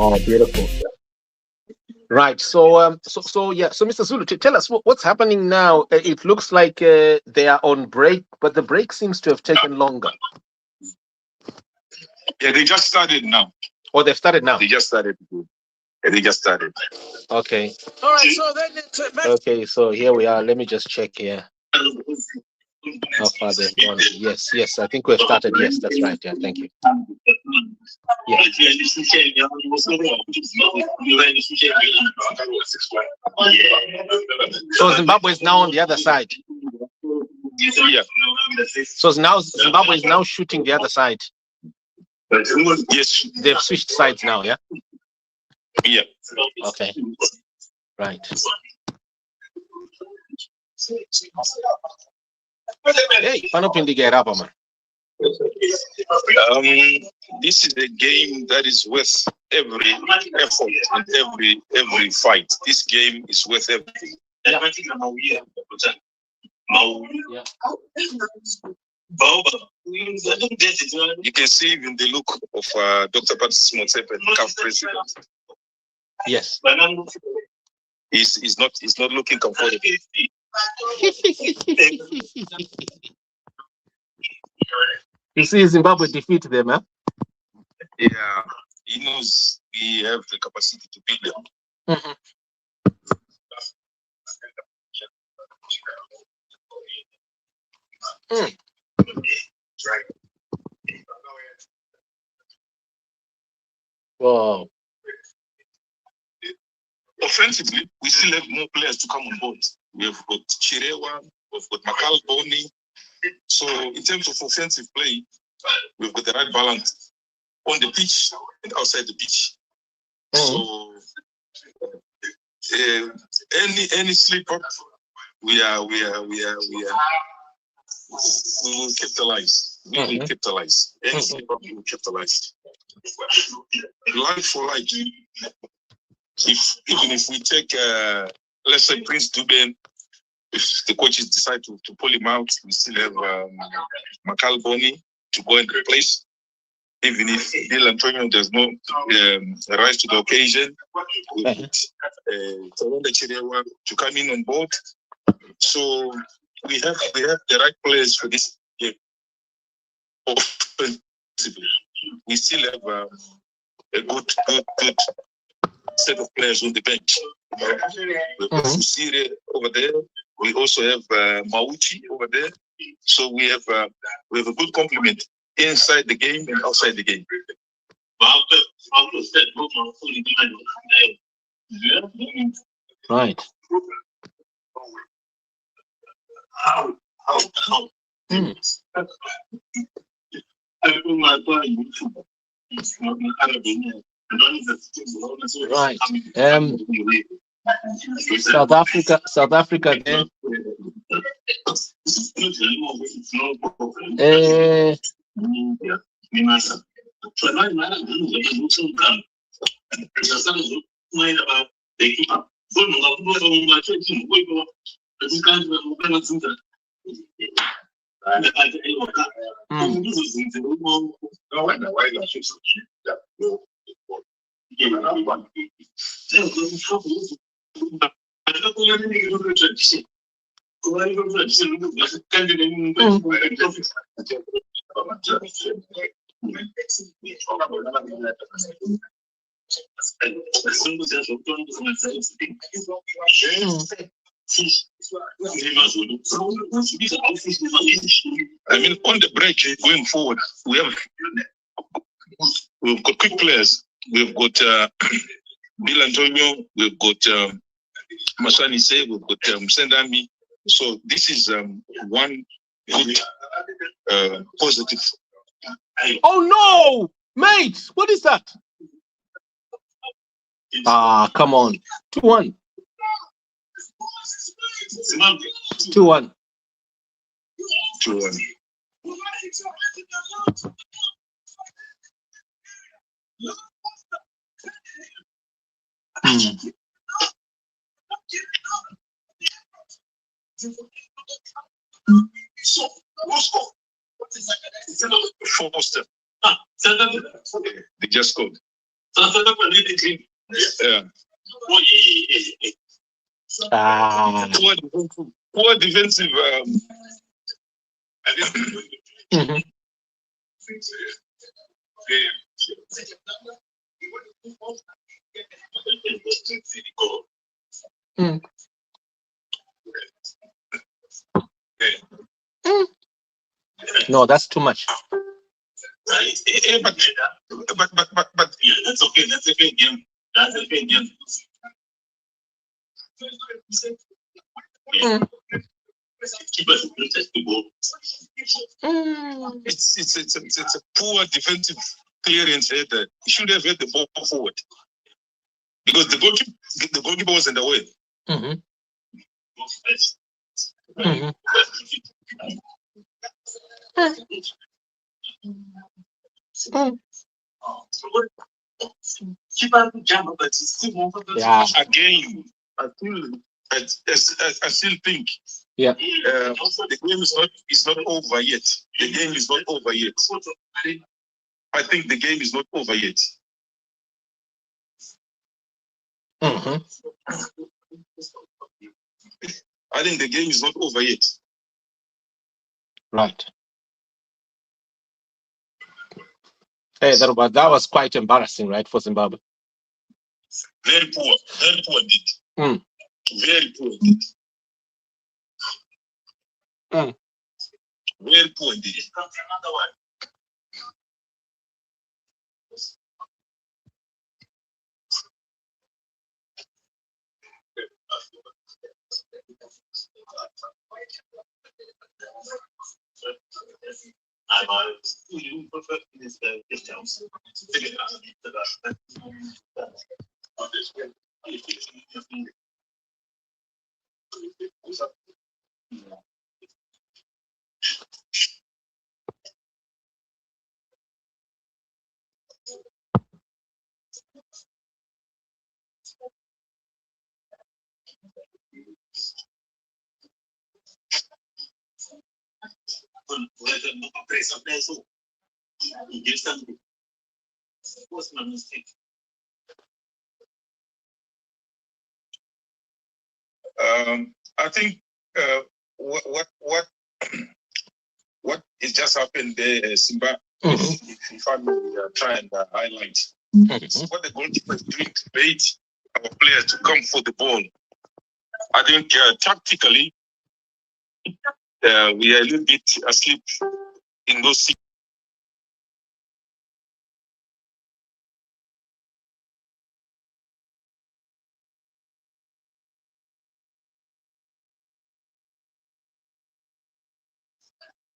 Oh, beautiful. Right. So yeah. So Mr. Zulu, tell us what's happening now. It looks like they are on break, but the break seems to have taken longer. Yeah, they just started now. Oh, they've started now. They just started. Yeah, they just started. Okay. All right, so then it's Okay. So here we are. Let me just check here. How far they've gone? Yes. I think we've started. Yes, that's right. Yeah. Thank you. Yeah. So Zimbabwe is now on the other side. Yeah. So now Zimbabwe is now shooting the other side. Yes. They've switched sides now. Yeah. Yeah. Okay. Right. Hey, panopindigera man. This is a game that is worth every effort and every fight. This game is worth everything. Yeah. You can see even the look of Dr. Patrice Motsepe, CAF president. Yes. He's not looking comfortable. You see Zimbabwe defeat them, huh? Yeah, he knows we have the capacity to beat them. Mm-hmm. Wow. Offensively, we still have more players to come on board. we have got Chirewa, we've got Makalboni. So in terms of offensive play, we've got the right balance on the pitch and outside the pitch. So any slip up, we will capitalize. We will capitalize. Any slip up, we will capitalize. Like for like, even if we take let's say Prince Dubin, if the coaches decide to pull him out, we still have Makalboni to go and replace. Even if Bill Antonio does not rise to the occasion, we put Tawanda Chirewa to come in on board. So we have the right players for this game. We still have a good set of players on the bench. We have Fusire over there. We also have Mauchi over there. So we have a good complement inside the game and outside the game. Right. Right. South Africa there. I mean, on the break going forward, we've got quick players. We've got Bill Antonio, we've got Masani Say, we've got Sendami. So this is one good positive. Oh no, mate! What is that? Come on. 2-1. 2-1. 2-1. Foster. They just scored. Yeah. Poor defensive. No, that's too much. But yeah, that's okay. That's a fair game. That's a fair game. It's a poor defensive clearance here. That he should have had the ball forward because the goalkeeper was in the way. Yeah. Again, I still think. Yeah. The game is not over yet. The game is not over yet. I think the game is not over yet. I think the game is not over yet. Right. Hey, that was quite embarrassing, right, for Zimbabwe? Very poor indeed. Very poor indeed. Very poor indeed. I think what is just happened there, Simba, if we try and highlight what the goalkeeper is doing to bait our players to come for the ball. I think tactically, we are a little bit asleep in those.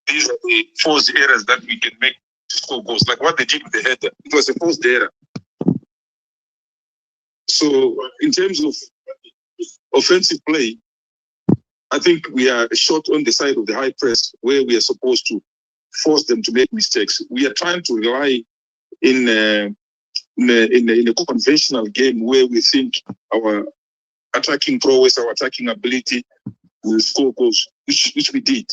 These are the forced errors that we can make to score goals, like what they did with the header. It was a forced error. So, in terms of offensive play, I think we are short on the side of the high press, where we are supposed to force them to make mistakes. We are trying to rely in a conventional game where we think our attacking prowess, our attacking ability will score goals, which we did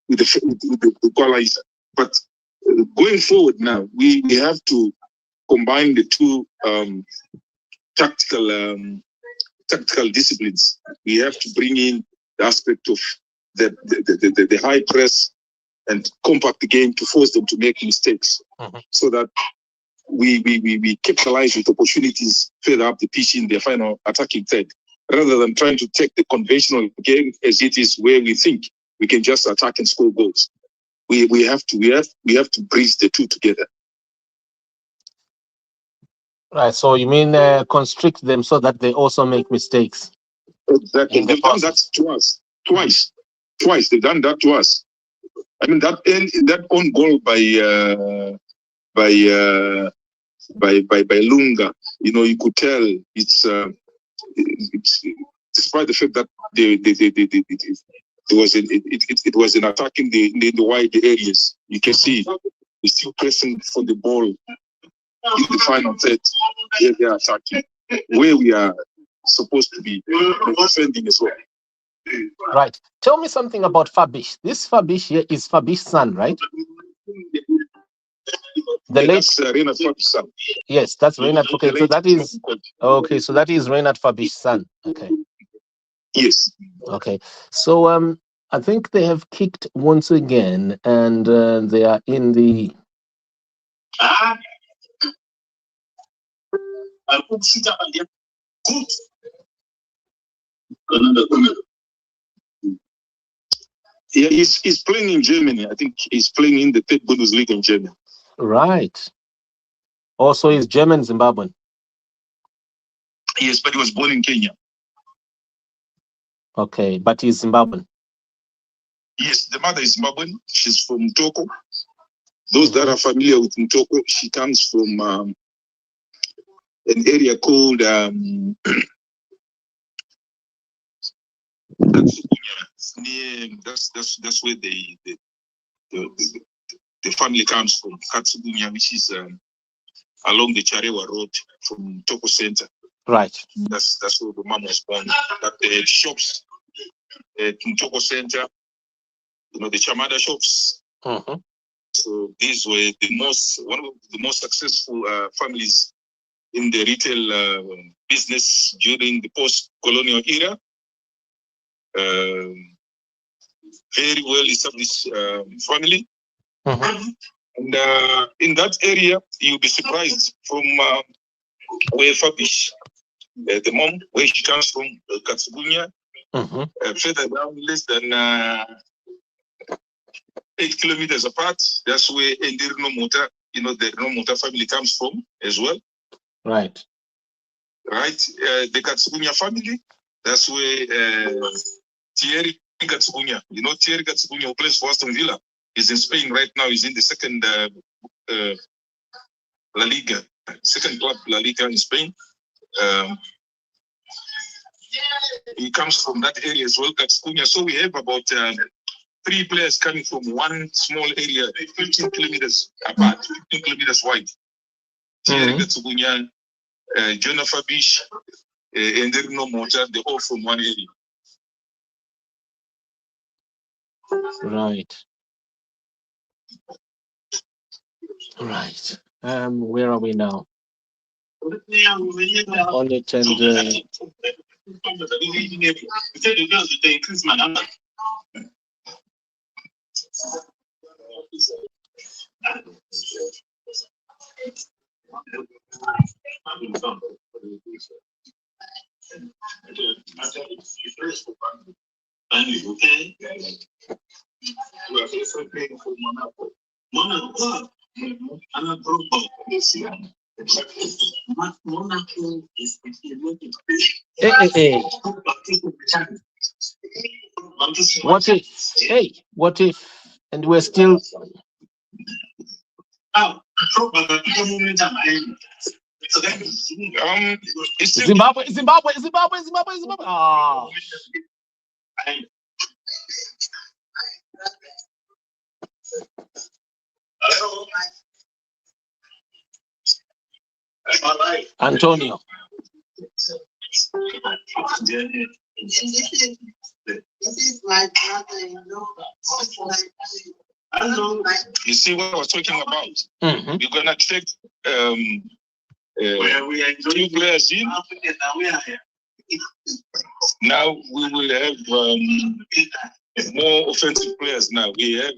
with the equalizer. But going forward now, we have to combine the two tactical disciplines. We have to bring in the aspect of the high press and compact the game to force them to make mistakes, so that we capitalize with opportunities further up the pitch in their final attacking third, rather than trying to take the conventional game as it is, where we think we can just attack and score goals. We have to bridge the two together. Right. So you mean constrict them so that they also make mistakes? Exactly. They've done that to us twice. They've done that to us. I mean, that own goal by Lunga, you could tell it's despite the fact that it was an attack in the wide areas. You can see we're still pressing for the ball in the final third. Here they are attacking where we are supposed to be defending as well. Right. Tell me something about Fabish. This Fabish here is Fabish's son, right? That's Reinhard Fabish's son. Yes, that's Reinhard. Okay, so that is Reinhard Fabish's son. Okay. Yes. Okay. So I think they have kicked once again, and they are in the. Yeah, he's playing in Germany. I think he's playing in the third Bundesliga in Germany. Right. Also, he's German Zimbabwean. Yes, but he was born in Kenya. Okay, but he's Zimbabwean. Yes, the mother is Zimbabwean. She's from Mtoko. Those that are familiar with Mtoko, she comes from an area called that's where the family comes from, Katsugunya, which is along the Charewa Road from Mtoko Center. Right. That's where the mom was born. But they had shops at Mtoko Center, the Chamada shops. So these were one of the most successful families in the retail business during the post-colonial era. Very well established family. And in that area, you'll be surprised from where Fabish, the mom, where she comes from, Katsugunya, further down, less than 8 kilometers apart. That's where Endirno Mota, the Mota family comes from as well. Right. Right. The Katsugunya family, that's where Thierry Gatsugunya. You know, Thierry Gatsugunya, who plays for Aston Villa, is in Spain right now. He's in the second La Liga, second club La Liga in Spain. He comes from that area as well, Gatsugunya. So we have about 3 players coming from one small area, 15 kilometers apart, 15 kilometers wide. Thierry Gatsugunya, Jonah Fabish, and Derino Mota, they're all from one area. Right. Right. Where are we now? On it and hey. What if? Hey, what if? And we're still. Zimbabwe. Ah. Antonio. You see what I was talking about? We're gonna take 2 players in. Now we will have more offensive players. Now we have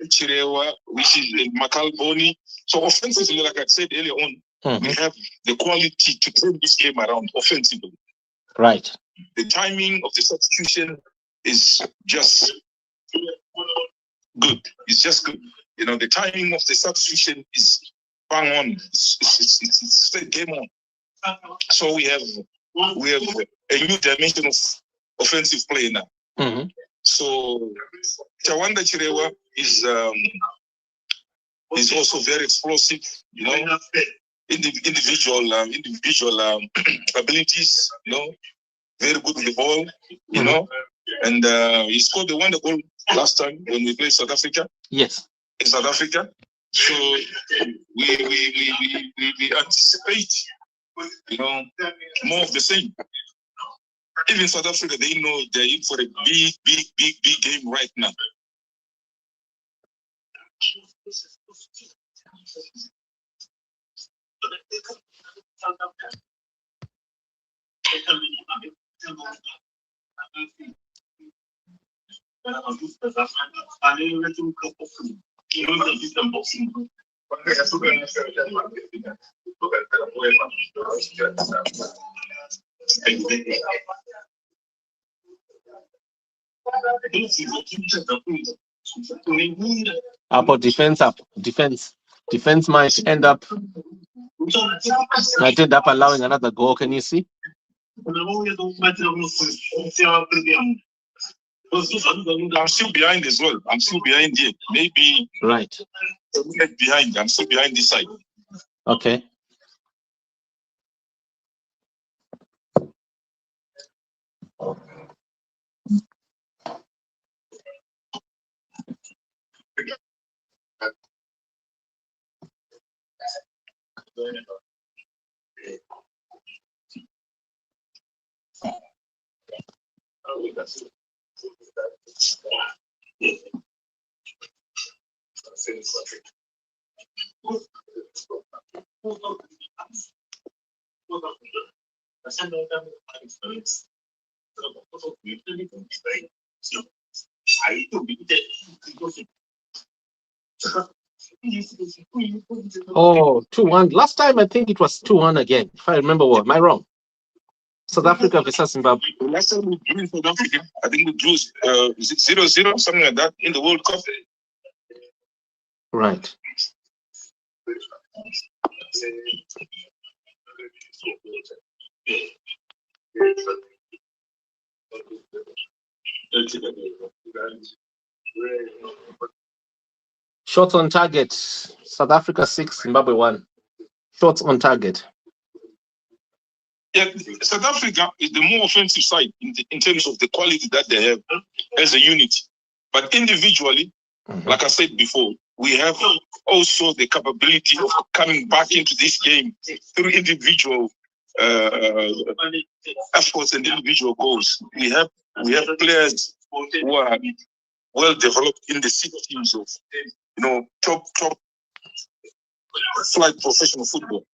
Chirewa, which is Makalboni. So offensively, like I said earlier on, we have the quality to turn this game around offensively. Right. The timing of the substitution is just good. It's just good. You know, the timing of the substitution is bang on. It's straight game on. So we have a new dimension of offensive play now. So Chawanda Chirewa is also very explosive. You know, individual abilities. You know, very good with the ball. You know, and he scored the wonder goal last time when we played South Africa. Yes. In South Africa. So we anticipate, you know, more of the same. Even South Africa, they know they're in for a big game right now. About defense might end up allowing another goal. Can you see? I'm still behind as well. I'm still behind here. Maybe right. Behind. I'm still behind this side. Okay. Oh, 2-1. Last time I think it was 2-1 again. If I remember well. Am I wrong? South Africa versus Zimbabwe. Last time we drew in South Africa, I think we drew is it 0-0, something like that in the World Cup. Right. Shots on target. South Africa 6, Zimbabwe 1. Shots on target. Yeah, South Africa is the more offensive side in terms of the quality that they have as a unit. But individually, like I said before, we have also the capability of coming back into this game through individual efforts and individual goals. We have players who are well developed in the teams of top flight professional football.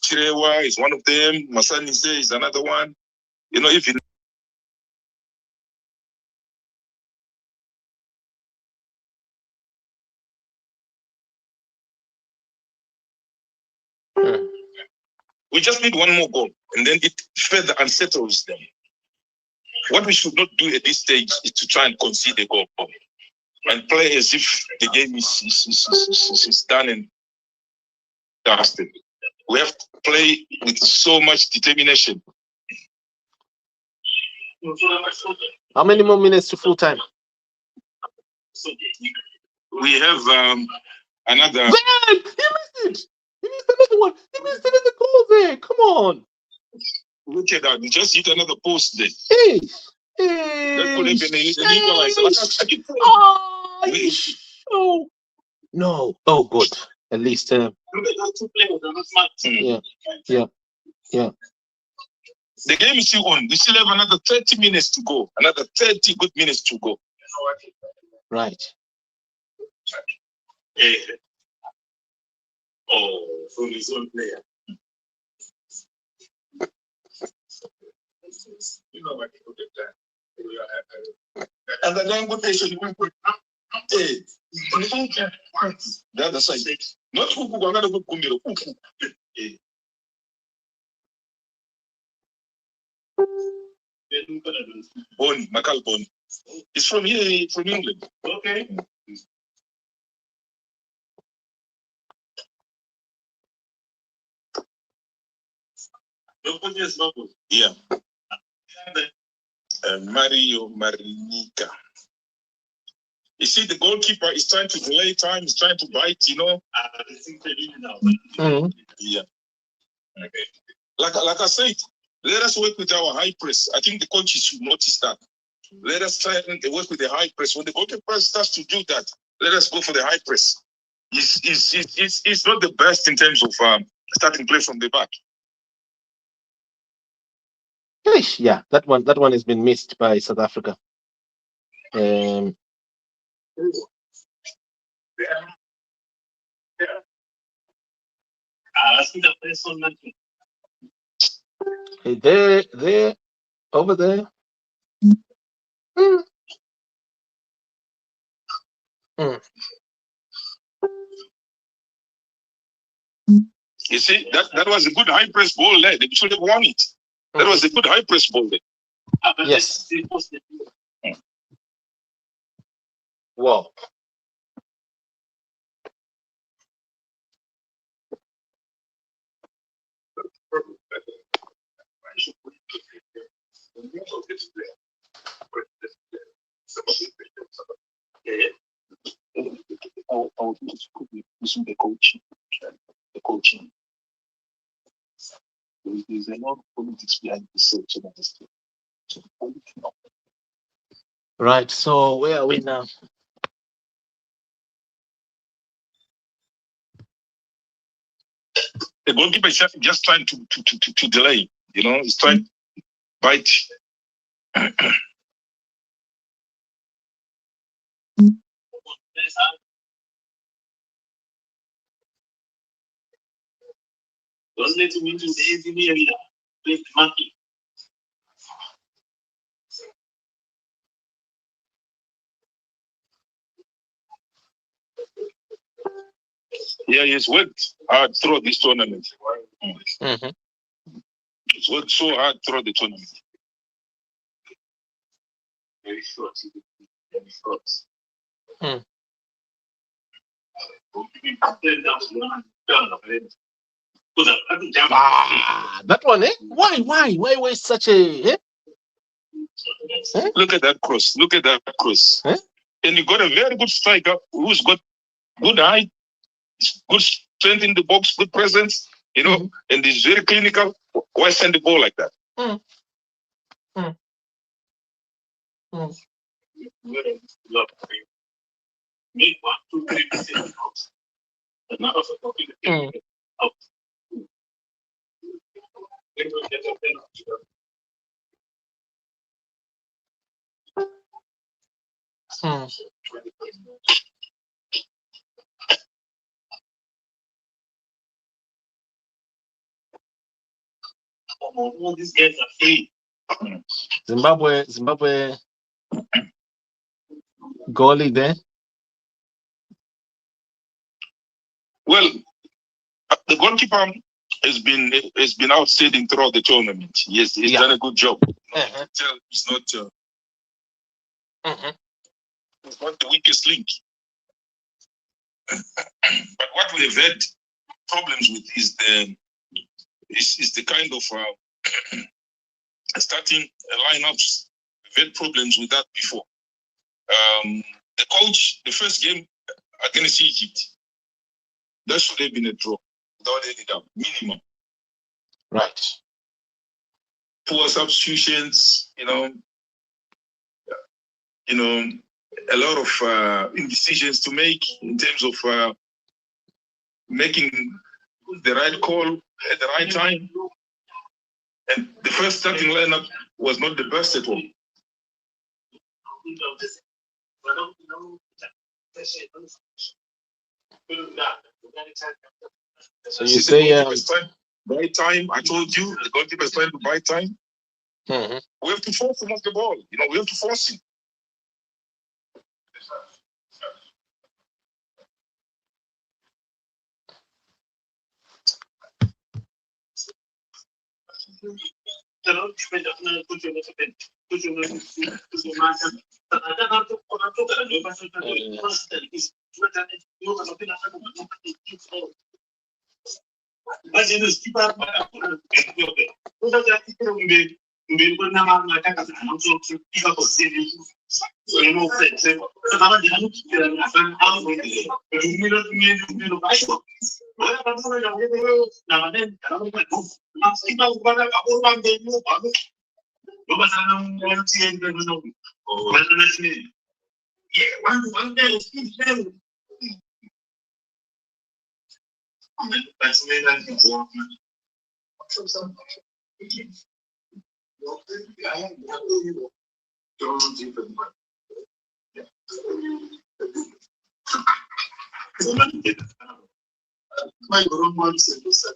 Chirewa is one of them. Masanise is another one. If we just need one more goal, and then it further unsettles them. What we should not do at this stage is to try and concede a goal and play as if the game is done and dusted. We have to play with so much determination. How many more minutes to full time? We have another. Man, he missed it. He missed another one. He missed another goal there. Come on. Look at that. We just hit another post there. Hey. That could have been an equalizer. Oh. No. Oh, good. At least. Yeah. The game is still on. We still have another 30 minutes to go. Another 30 good minutes to go. Right. Oh, from his own player. And the young good nation, the other side. Not who another good kumiro. Boni, Makal Boni. He's from here, from England. Okay. Yeah. Mario Marinica. You see, the goalkeeper is trying to delay time, he's trying to bite, Yeah. Okay. Like I said, let us work with our high press. I think the coaches should notice that. Let us try and work with the high press. When the goalkeeper starts to do that, let us go for the high press. It's not the best in terms of starting play from the back. Yeah, that one has been missed by South Africa. There. Over there. You see, that was a good high press ball there. They should have won it. That was a good high press ball there. Yes. Wow. The coaching. There's a lot of politics behind the scenes. Right. So where are we now? The goalkeeper is just trying to delay. He's trying to bite. Yeah, he's worked hard through this tournament. He's worked so hard through the tournament. Very short. That one, eh? Why such a Look at that cross. Look at that cross. And you got a very good striker who's got good height, good strength in the box, good presence, and he's very clinical. Why send the ball like that? All these guys are free. Zimbabwe goalie there. Well, the goalkeeper has been outstanding throughout the tournament. Yes, he's done a good job. He's not the weakest link. But what we have had problems with is the kind of starting lineups. We've had problems with that before. The coach, the first game against Egypt, that should have been a draw without any doubt, minimum. Right. Poor substitutions, a lot of indecisions to make in terms of making the right call at the right time. And the first starting lineup was not the best at all. So you say buy time. I told you the goalkeeper is trying to buy time. We have to force him off the ball. We have to force him.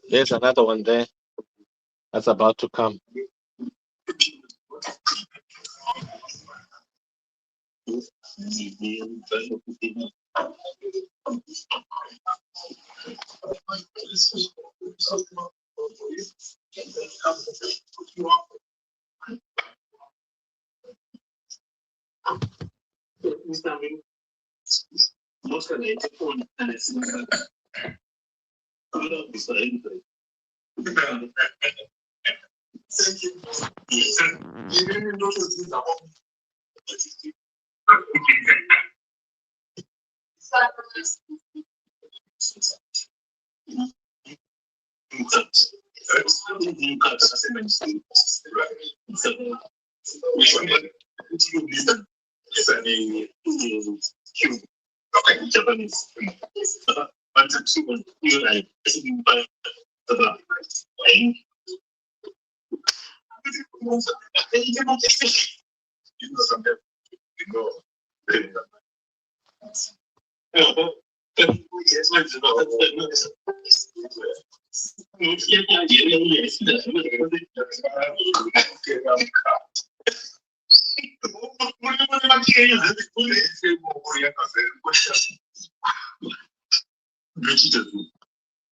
There's another one there that's about to come.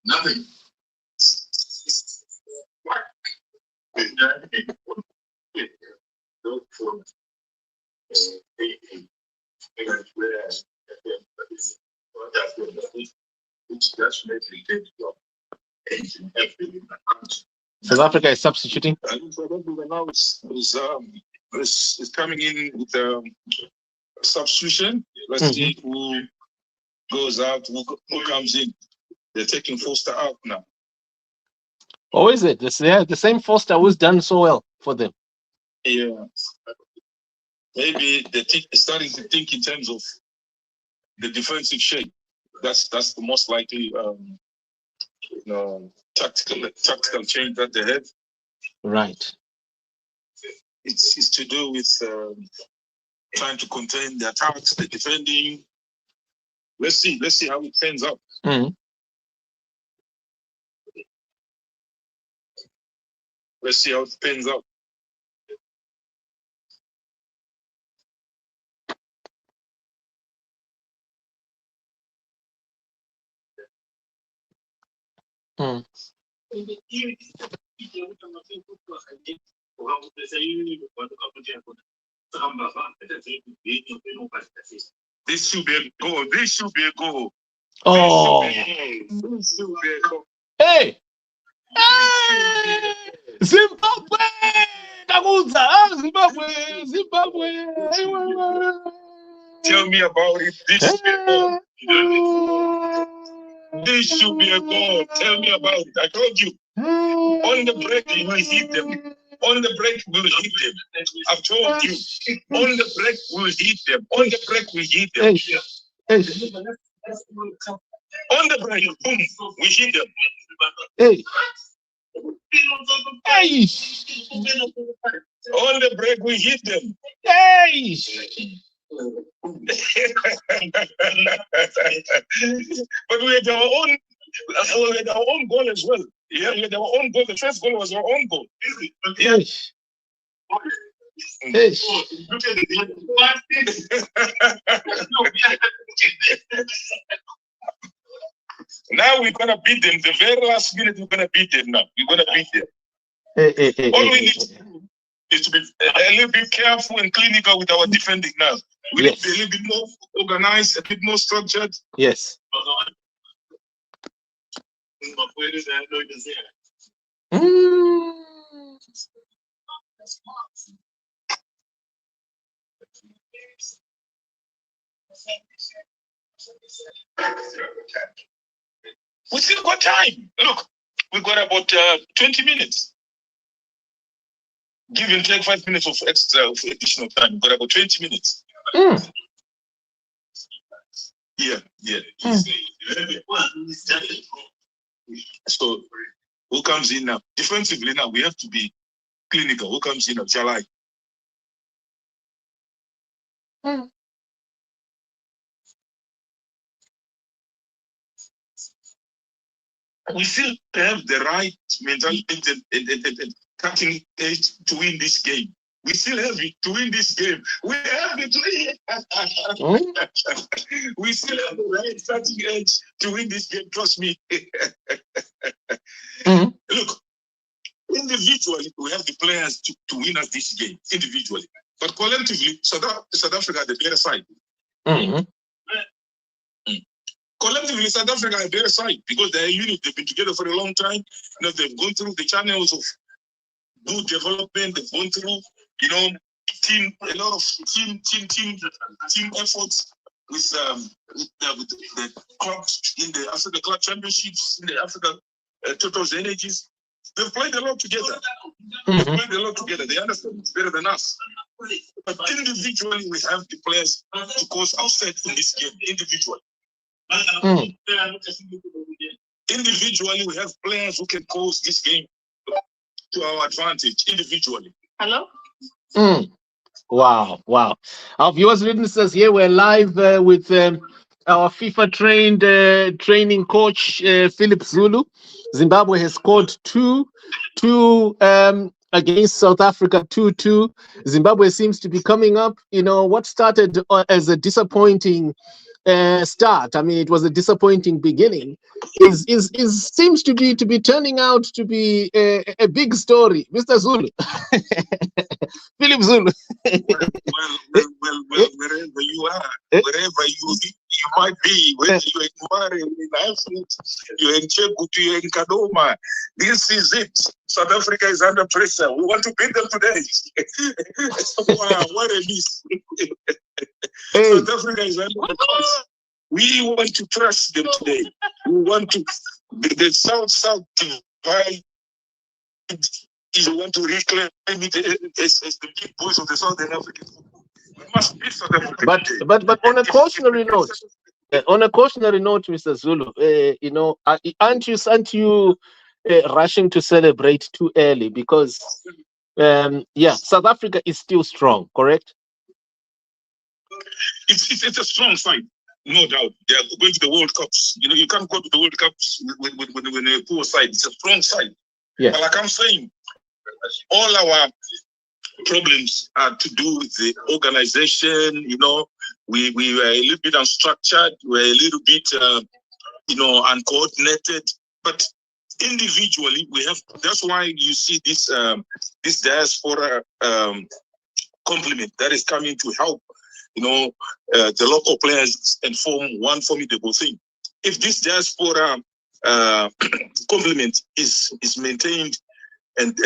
Nothing. South Africa is substituting. South Africa now is is coming in with a substitution. Let's see who goes out, who comes in. They're taking Foster out now. Oh, is it? The same Foster who's done so well for them. Yeah. Maybe they're starting to think in terms of the defensive shape. That's the most likely tactical change that they have. Right. It's to do with trying to contain the attacks, the defending. Let's see how it turns out. Let's see how it turns out. This should be a goal. This should be a goal. Oh. This should be a goal. Hey! Hey! Zimbabwe! Nakuza! Zimbabwe! Zimbabwe! Tell me about it. This should be a goal. This should be a goal. Tell me about it. I told you. On the break, we will hit them. On the break, we will hit them. I've told you. On the break, we will hit them. On the break, we hit them. On the break, boom, we hit them. Hey! Hey! On the break, we hit them. Hey! But we had our own goal as well. Yeah, we had our own goal. The first goal was our own goal. Yeah. Hey. Now we're gonna beat them. The very last minute we're gonna beat them. Now we're gonna beat them. All we need is to be a little bit careful and clinical with our defending now. We need to be a little bit more organized, a bit more structured. Yes. We still got time. Look, we got about 20 minutes. Give and take 5 minutes of additional time. We got about 20 minutes. Yeah. So who comes in now? Defensively now, we have to be clinical. Who comes in now? Jalai. We still have the right mentality and cutting edge to win this game. We still have it to win this game. We have it. We still have the right cutting edge to win this game. Trust me. Look, individually, we have the players to win us this game individually. But collectively, South Africa are the better side. Collectively, South Africa are the better side because they're a unit. They've been together for a long time. You know, they've gone through the channels of good development. They've gone through, a lot of team efforts with the clubs in the Africa Club Championships, in the Africa Totals Energies. They've played a lot together. They've played a lot together. They understand it better than us. But individually, we have the players to cause upset in this game. Individually. Individually, we have players who can cause this game to our advantage. Individually. Hello? Wow. Our viewers and listeners, here we're live with our FIFA-trained training coach, Philip Zulu. Zimbabwe has scored two against South Africa, 2-2. Zimbabwe seems to be coming up. What started as a disappointing start. I mean, it was a disappointing beginning. Seems to be turning out to be a big story, Mr. Zulu. Philip Zulu. Well, wherever you are, wherever you might be, whether you're in Mare, in Afrit, you're in Chegutu, you're in Kadoma. This is it. South Africa is under pressure. We want to beat them today. Wow, what a miss. South Africa is under pressure. We want to trust them today. We want to, the South divide. You want to reclaim it as the big boys of the Southern African football. We must beat South Africa. But on a cautionary note, Mr. Zulu, aren't you rushing to celebrate too early? Because South Africa is still strong, correct? It's a strong side, no doubt. They are going to the World Cups. You can't go to the World Cups with a poor side. It's a strong side. Yeah. But like I'm saying, all our problems are to do with the organization. We were a little bit unstructured. We're a little bit, uncoordinated. But individually, we have. That's why you see this diaspora complement that is coming to help. The local players and form one formidable thing. If this diaspora complement is maintained and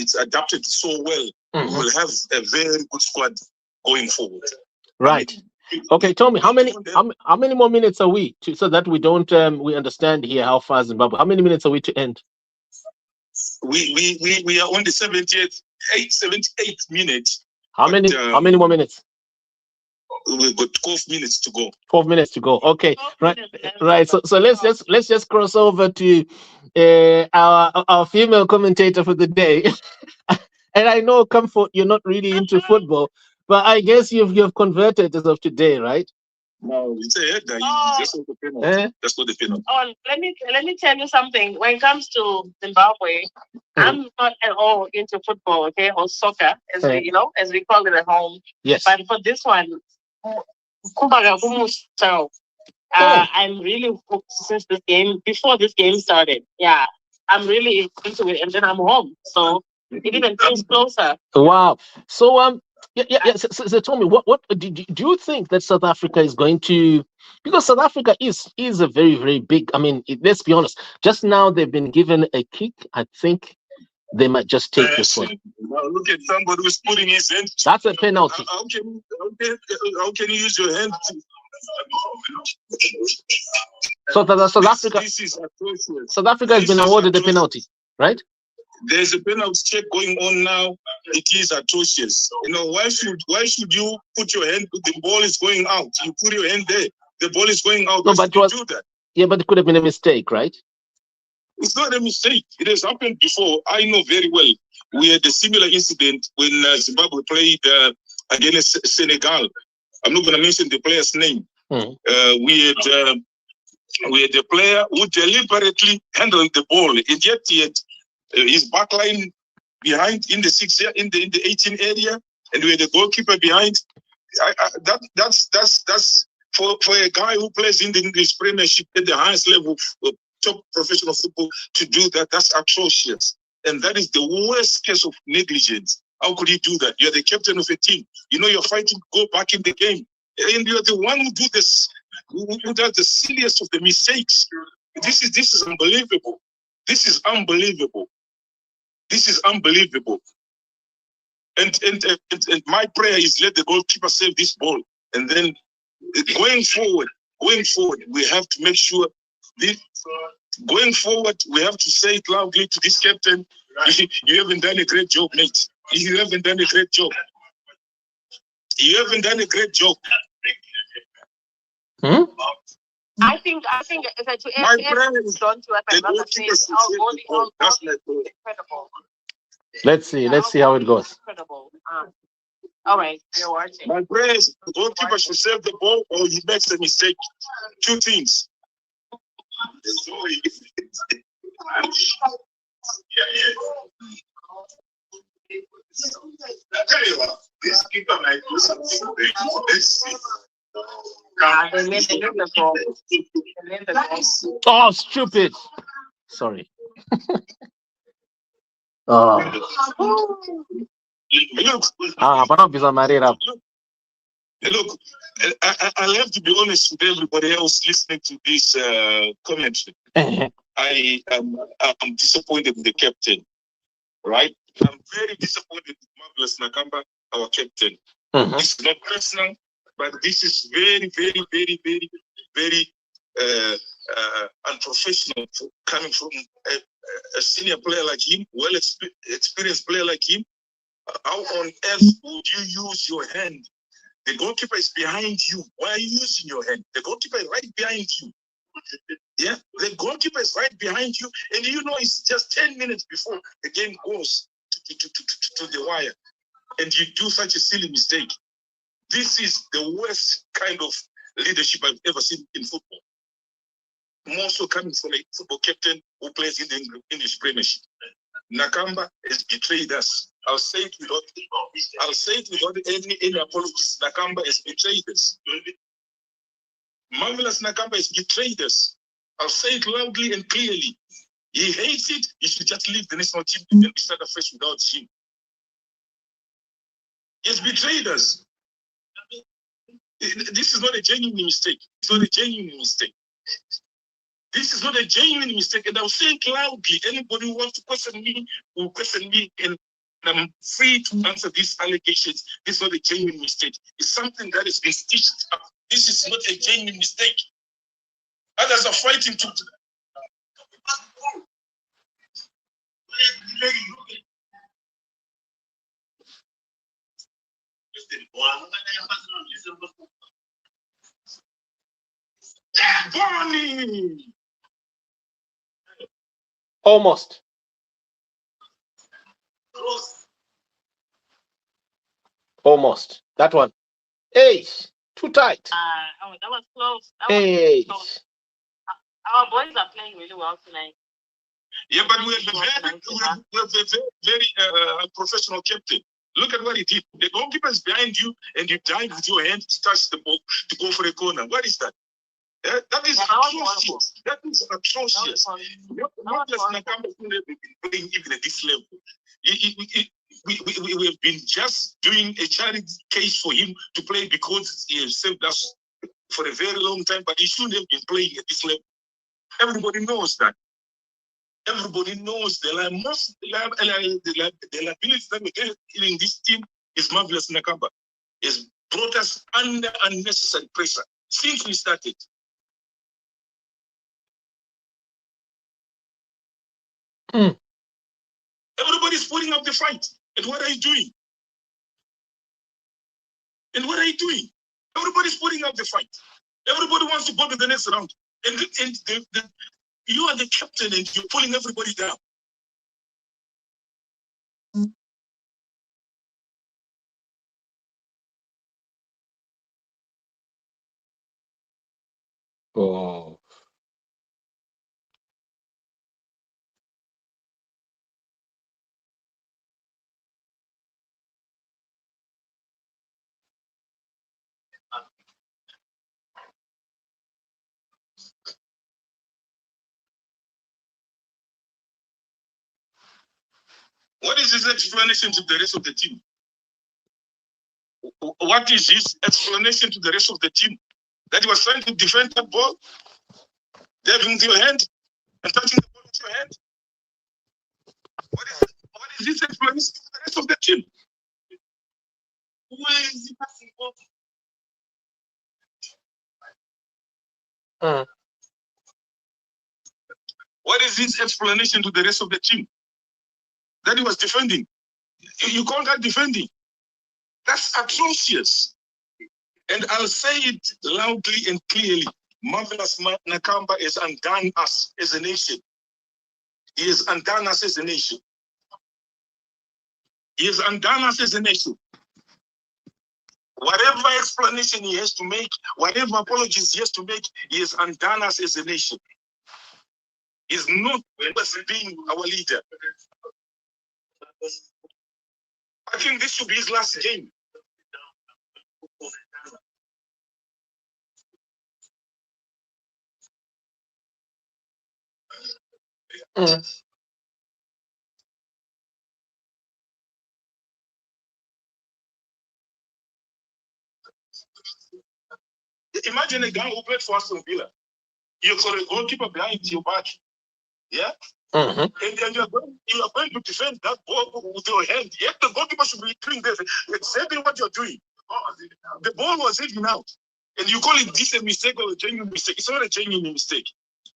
it's adapted so well, we will have a very good squad going forward. Right. Okay, tell me how many more minutes are we so that we don't we understand here how far Zimbabwe. How many minutes are we to end? We are on the 78th minute. How many more minutes? We've got 12 minutes to go. 12 minutes to go. Okay, right. So let's just cross over to our female commentator for the day. And I know, Comfort, you're not really into football, but I guess you've converted as of today, right? No, it's a header. That's not the penalty. That's not the penalty. Oh, let me tell you something. When it comes to Zimbabwe, I'm not at all into football, okay, or soccer, as we call it at home. Yes. But for this one, I'm really hooked since before this game started. Yeah, I'm really into it, and then I'm home, so it even feels closer. Wow. So So tell me, what do you think that South Africa is going to? Because South Africa is a very, very big. I mean, let's be honest. Just now they've been given a kick. I think they might just take this one. Now look at somebody who's putting his hand. That's a penalty. How can you use your hand to? So South Africa. This is atrocious. South Africa has been awarded a penalty, right? There's a penalty check going on now. It is atrocious. Why should you put your hand? The ball is going out. You put your hand there. The ball is going out. No, but do that. Yeah, but it could have been a mistake, right? It's not a mistake. It has happened before. I know very well. We had a similar incident when Zimbabwe played against Senegal. I'm not going to mention the player's name. We had a player who deliberately handled the ball, and yet he had his backline behind in the 6 in the 18 area, and we had the goalkeeper behind. That's for a guy who plays in the English Premiership at the highest level of top professional football to do that. That's atrocious, and that is the worst case of negligence. How could you do that? You're the captain of a team. You're fighting to go back in the game, and you're the one who do this, who does the silliest of the mistakes. This is unbelievable. This is unbelievable. This is unbelievable. And my prayer is let the goalkeeper save this ball. And then going forward, we have to make sure going forward, we have to say it loudly to this captain. You haven't done a great job, mate. You haven't done a great job. You haven't done a great job. I think that to my prayer is don't you have another thing. Incredible. Let's see how it goes. Incredible. All right, you're watching. My prayer is the goalkeeper should save the ball or he makes a mistake. Two things. This keeper might do something. They made the ball. Oh, stupid. Sorry. Oh. Look. Para bisa marira. Look, I'll have to be honest with everybody else listening to this commentary. I'm disappointed in the captain, right? I'm very disappointed with Marvelous Nakamba, our captain. It's not personal, but this is very, very, very, very, very unprofessional coming from a senior player like him, experienced player like him. How on earth would you use your hand? The goalkeeper is behind you. Why are you using your hand? The goalkeeper is right behind you. Yeah, the goalkeeper is right behind you, and you know it's just 10 minutes before the game goes to the wire, and you do such a silly mistake. This is the worst kind of leadership I've ever seen in football. More so coming from a football captain who plays in the English Premiership. Nakamba has betrayed us. I'll say it without any apologies. Nakamba has betrayed us. Marvelous Nakamba has betrayed us. I'll say it loudly and clearly. He hates it. He should just leave the national team and we start afresh without him. He has betrayed us. This is not a genuine mistake. It's not a genuine mistake. This is not a genuine mistake. And I'll say it loudly. Anybody who wants to question me will question me, and I'm free to answer these allegations. This is not a genuine mistake. It's something that has been stitched up. This is not a genuine mistake. Others are fighting to. Bonnie! Almost. Almost. That one. Hey, too tight. That was close. Hey. Close. Our boys are playing really well tonight. Yeah, but we have a very professional captain. Look at what he did. The goalkeeper is behind you, and you dive with your hand to touch the ball to go for a corner. What is that? That is atrocious. That is atrocious. Marvelous Nakamba is not playing even at this level. We have been just doing a charity case for him to play because he has saved us for a very long time, but he shouldn't have been playing at this level. Everybody knows that. Everybody knows the liability that we get in this team is Marvelous Nakamba. It's brought us under unnecessary pressure since we started. Everybody's putting up the fight. And what are you doing? And what are you doing? Everybody's putting up the fight. Everybody wants to go to the next round. And you are the captain and you're pulling everybody down. Oh. What is his explanation to the rest of the team? What is his explanation to the rest of the team? That he was trying to defend that ball, diving with your hand and touching the ball with your hand? What is his explanation to the rest of the team? Where is he passing ball? What is his explanation to the rest of the team? That he was defending. You call that defending? That's atrocious. And I'll say it loudly and clearly. Marvelous Nakamba has undone us as a nation. He has undone us as a nation. He has undone us as a nation. Whatever explanation he has to make, whatever apologies he has to make, he has undone us as a nation. He's not being our leader. I think this should be his last game. Imagine a guy who played for Aston Villa. You've got a goalkeeper behind your back. Yeah? Mm-hmm. And then you are going to defend that ball with your hand. Yet the goalkeeper should be doing this. Exactly what you're doing. The ball was hidden out. And you call it this a mistake or a genuine mistake. It's not a genuine mistake.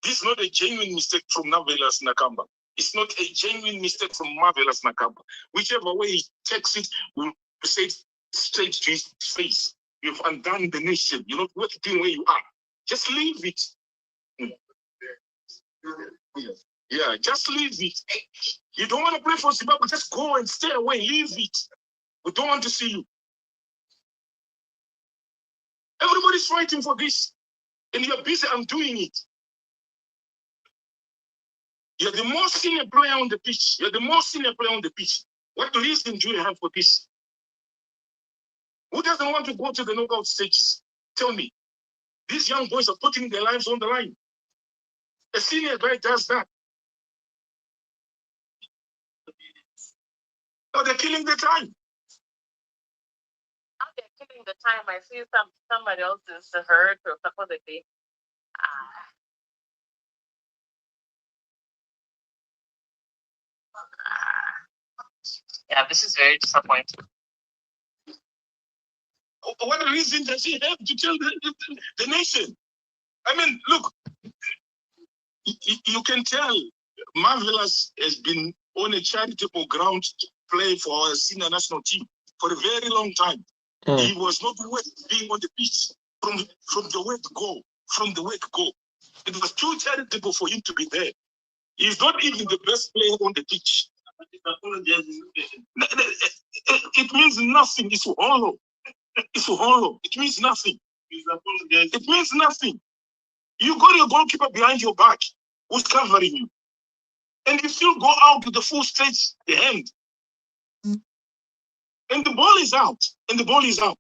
This is not a genuine mistake from Marvelous Nakamba. It's not a genuine mistake from Marvelous Nakamba. Whichever way he takes it, will say it straight to his face. You've undone the nation. You're not worth doing where you are. Just leave it. Yeah, just leave it. You don't want to play for Zimbabwe, just go and stay away. Leave it. We don't want to see you. Everybody's fighting for this. And you're busy undoing it. You're the most senior player on the pitch. You're the most senior player on the pitch. What reason do you have for this? Who doesn't want to go to the knockout stages? Tell me. These young boys are putting their lives on the line. A senior guy does that. No, they're killing the time. Now they're killing the time. I see somebody else is hurt or supposedly. Yeah, this is very disappointing. What reason does he have to tell the nation? I mean, look, you can tell Marvelous has been on a charitable ground to play for our senior national team for a very long time. He was not worth being on the pitch from the word go. From the word go. It was too charitable for him to be there. He's not even the best player on the pitch. It means nothing. It's hollow. It's hollow. It means nothing. It means nothing. You got your goalkeeper behind your back who's covering you. And you still go out with the full stretch the hand. And the ball is out. And the ball is out.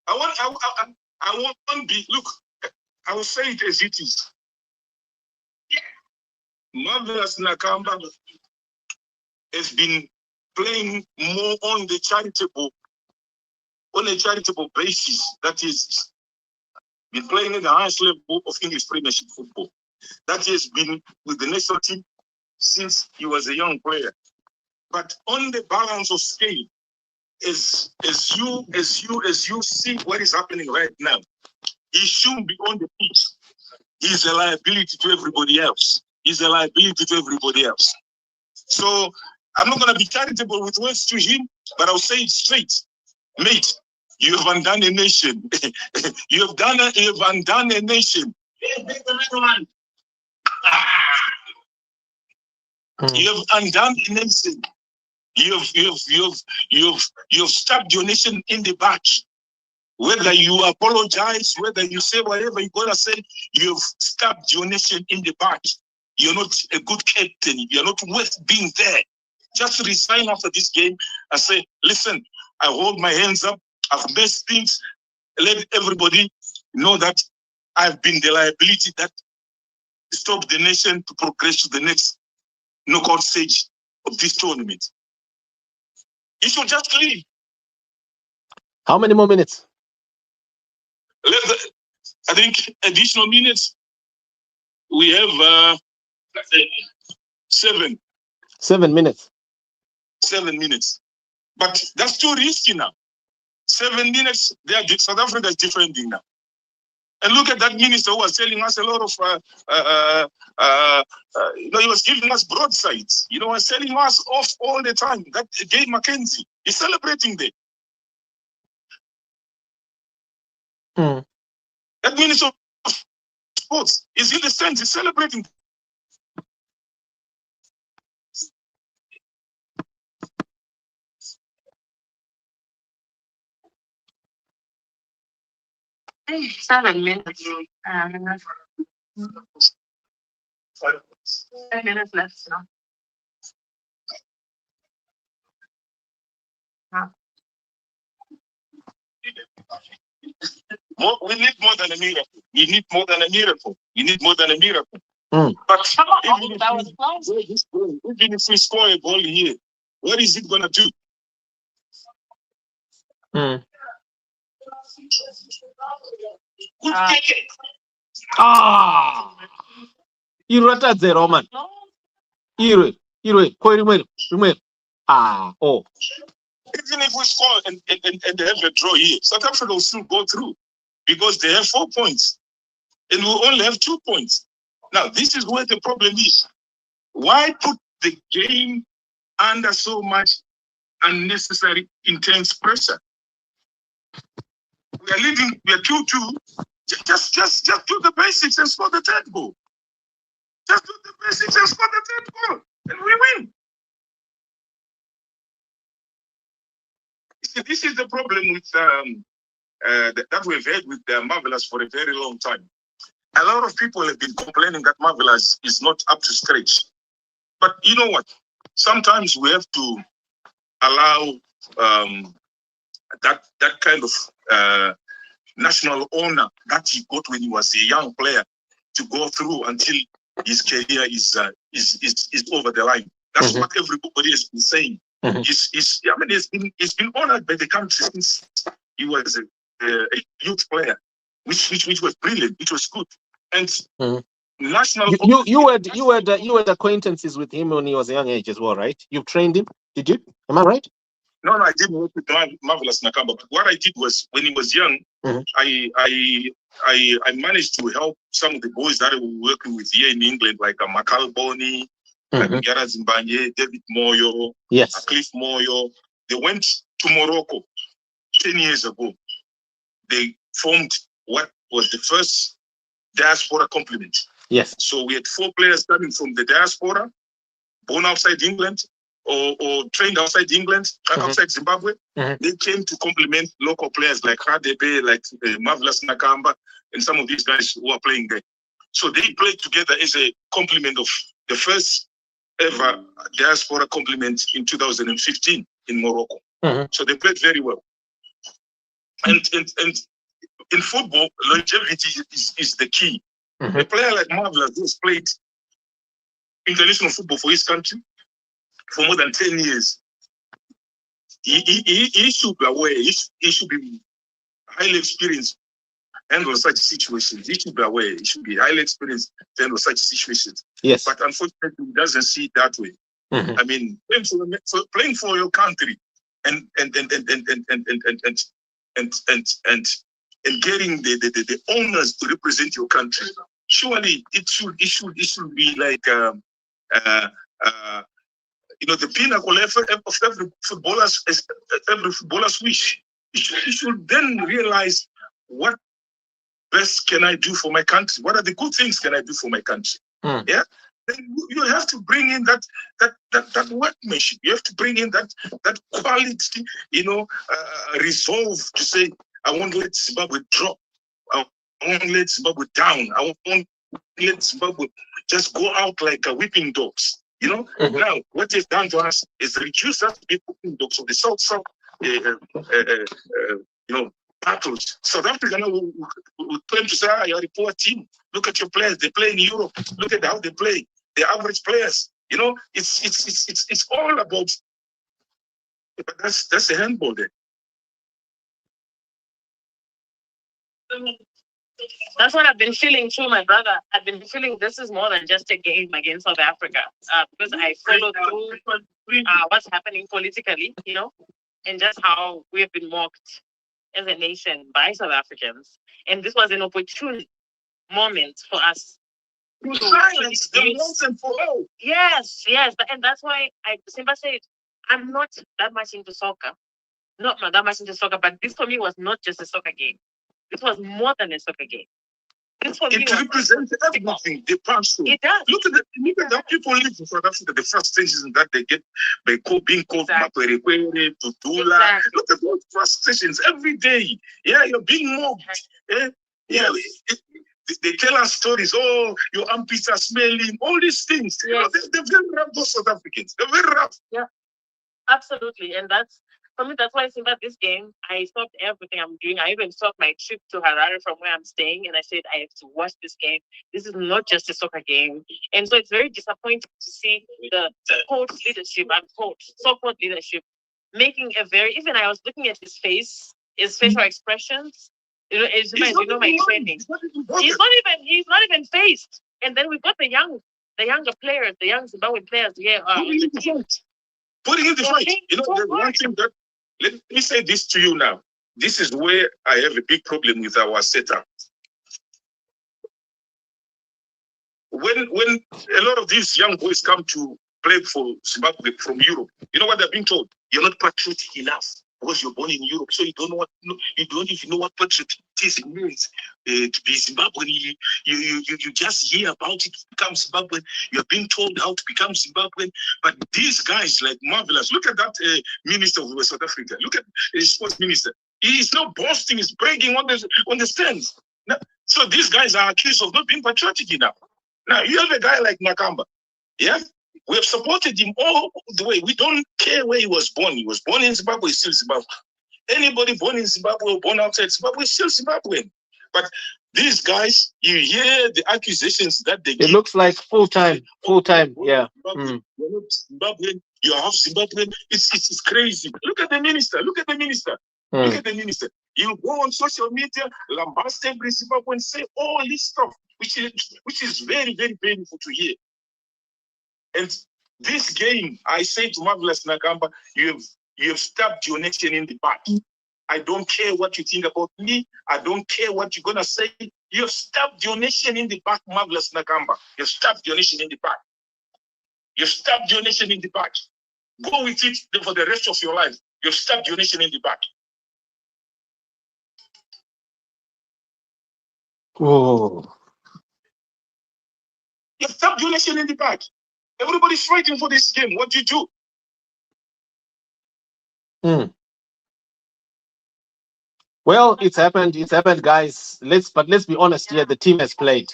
I won't be, look, I will say it as it is. Marvelous Nakamba has been playing more on a charitable basis. That is, been playing at the highest level of English Premiership football. That has been with the national team since he was a young player. But on the balance of scale, as you see what is happening right now, he shouldn't be on the pitch. He's a liability to everybody else. He's a liability to everybody else. So I'm not going to be charitable with words to him, but I'll say it straight. Mate, you have undone a nation. You have undone a nation. You have undone a nation. You've stabbed your nation in the back. Whether you apologize, whether you say whatever you're gonna say, you've stabbed your nation in the back. You're not a good captain. You're not worth being there. Just resign after this game and say, listen, I hold my hands up. I've messed things. Let everybody know that I've been the liability that stopped the nation to progress to the next knockout stage of this tournament. You should just leave. How many more minutes? I think additional minutes. We have 7. 7 minutes. 7 minutes. But that's too risky now. 7 minutes, South Africa is defending now. And look at that minister who was telling us a lot of, he was giving us broadsides. Was telling us off all the time. That Gabe Mackenzie is celebrating there. That minister of sports is in the stands, he's celebrating. Hey, 7 minutes. 5 minutes left now. We need more than a miracle. We need more than a miracle. We need more than a miracle. Mm. But even if we score a goal here, what is it gonna do? Mm. Iratadze Roman. Irwe. Oh. Even if we score and have a draw here, South Africa will still go through because they have 4 points and we only have 2 points. Now, this is where the problem is. Why put the game under so much unnecessary, intense pressure? We are leading, we are 2-2. Just do the basics and score the third goal. Just do the basics and score the third goal, and we win. See, this is the problem with that we've had with Marvelous for a very long time. A lot of people have been complaining that Marvelous is not up to scratch. But you know what? Sometimes we have to allow that kind of national honor that he got when he was a young player to go through until his career is over the line. That's what everybody has been saying. He's been honored by the country since he was a youth player, which was brilliant, which was good. And national you had acquaintances with him when he was a young age as well, right? You've trained him, did you? Am I right? No, I didn't work with Marvelous Nakamba. But what I did was, when he was young, I managed to help some of the boys that I was working with here in England, like Makal Boni, like Gara Zimbabwe, David Moyo, Cliff Moyo. They went to Morocco 10 years ago. They formed what was the first diaspora complement. Yes. So we had 4 players coming from the diaspora, born outside England, or trained outside England, outside Zimbabwe. They came to complement local players like Radebe, like Marvelous Nakamba, and some of these guys who are playing there. So they played together as a complement of the first ever diaspora complement in 2015 in Morocco. So they played very well. And in football, longevity is the key. A player like Marvelous who's played international football for his country for more than 10 years, he should be aware, he should be highly experienced to handle such situations. He should be aware, he should be highly experienced to handle such situations. Yes. But unfortunately, he doesn't see it that way. I mean, playing for your country and getting the honors to represent your country, surely it should be like the pinnacle of every footballer's wish. You should then realize, what best can I do for my country? What are the good things can I do for my country? Yeah. Then you have to bring in that workmanship. You have to bring in that quality, resolve to say, I won't let Zimbabwe drop. I won't let Zimbabwe down. I won't let Zimbabwe just go out like whipping dogs. Now, what they've done to us is reduce us to be whipping dogs of the South, battles. South Africa now will claim to say, you're a poor team. Look at your players. They play in Europe. Look at how they play. The average players. It's all about. But that's the handball there. That's what I've been feeling too, my brother. I've been feeling this is more than just a game against South Africa, because I follow through what's happening politically, and just how we've been mocked as a nation by South Africans. And this was an opportune moment for us to silence them once and for all. Yes. And that's why I simply said, I'm not that much into soccer. Not that much into soccer, but this for me was not just a soccer game. This was more than a soccer game. This for me represents everything they pass through. It does. Look at the people live in South Africa, the frustrations that they get by being called Makwerekwere, Tutula. Exactly. Look at those frustrations every day. Yeah, you're being mocked. Yeah. They tell us stories. Oh, your armpits are smelling. All these things. Yes. They're very rough, those South Africans. They're very rough. Yeah, absolutely. And that's for me, that's why I think about this game. I stopped everything I'm doing. I even stopped my trip to Harare from where I'm staying, and I said I have to watch this game. This is not just a soccer game, and so it's very disappointing to see the coach leadership and coach so-called leadership making a very. Even I was looking at his face, his facial expressions. You know, it's my training. He's not even faced. And then we've got the younger players, the young Zimbabwean players here. Putting in the fight. You know, the one thing that, let me say this to you now. This is where I have a big problem with our setup. When a lot of these young boys come to play for Zimbabwe from Europe, you know what they're being told? You're not patriotic enough because you're born in Europe, so you don't know you don't even know what patriotism means. To be Zimbabwean, you just hear about it to become Zimbabwean. You're being told how to become Zimbabwean. But these guys, like Marvelous, look at that minister of South Africa. Look at the sports minister. He's not boasting. He's bragging on the stands. Now, so these guys are accused of not being patriotic enough. Now you have a guy like Nakamba. Yeah. We have supported him all the way. We don't care where he was born. He was born in Zimbabwe, he's still Zimbabwe. Anybody born in Zimbabwe or born outside Zimbabwe is still Zimbabwean. But these guys, you hear the accusations that they give. It looks like full time. Yeah. You're not Zimbabwean. You're half Zimbabwean. It's crazy. Look at the minister. Look at the minister. Look at the minister. You go on social media, lambast every Zimbabwean, say all this stuff, which is very, very painful to hear. And this game, I say to Marvelous Nakamba, you have stabbed your nation in the back. I don't care what you think about me. I don't care what you're gonna say. You have stabbed your nation in the back, Marvelous Nakamba. You've stabbed your nation in the back. You've stabbed your nation in the back. Go with it for the rest of your life. You've stabbed your nation in the back. Oh. You've stabbed your nation in the back. Everybody's fighting for this game. What do you do? Well, it's happened, guys. Let's be honest here. The team has played,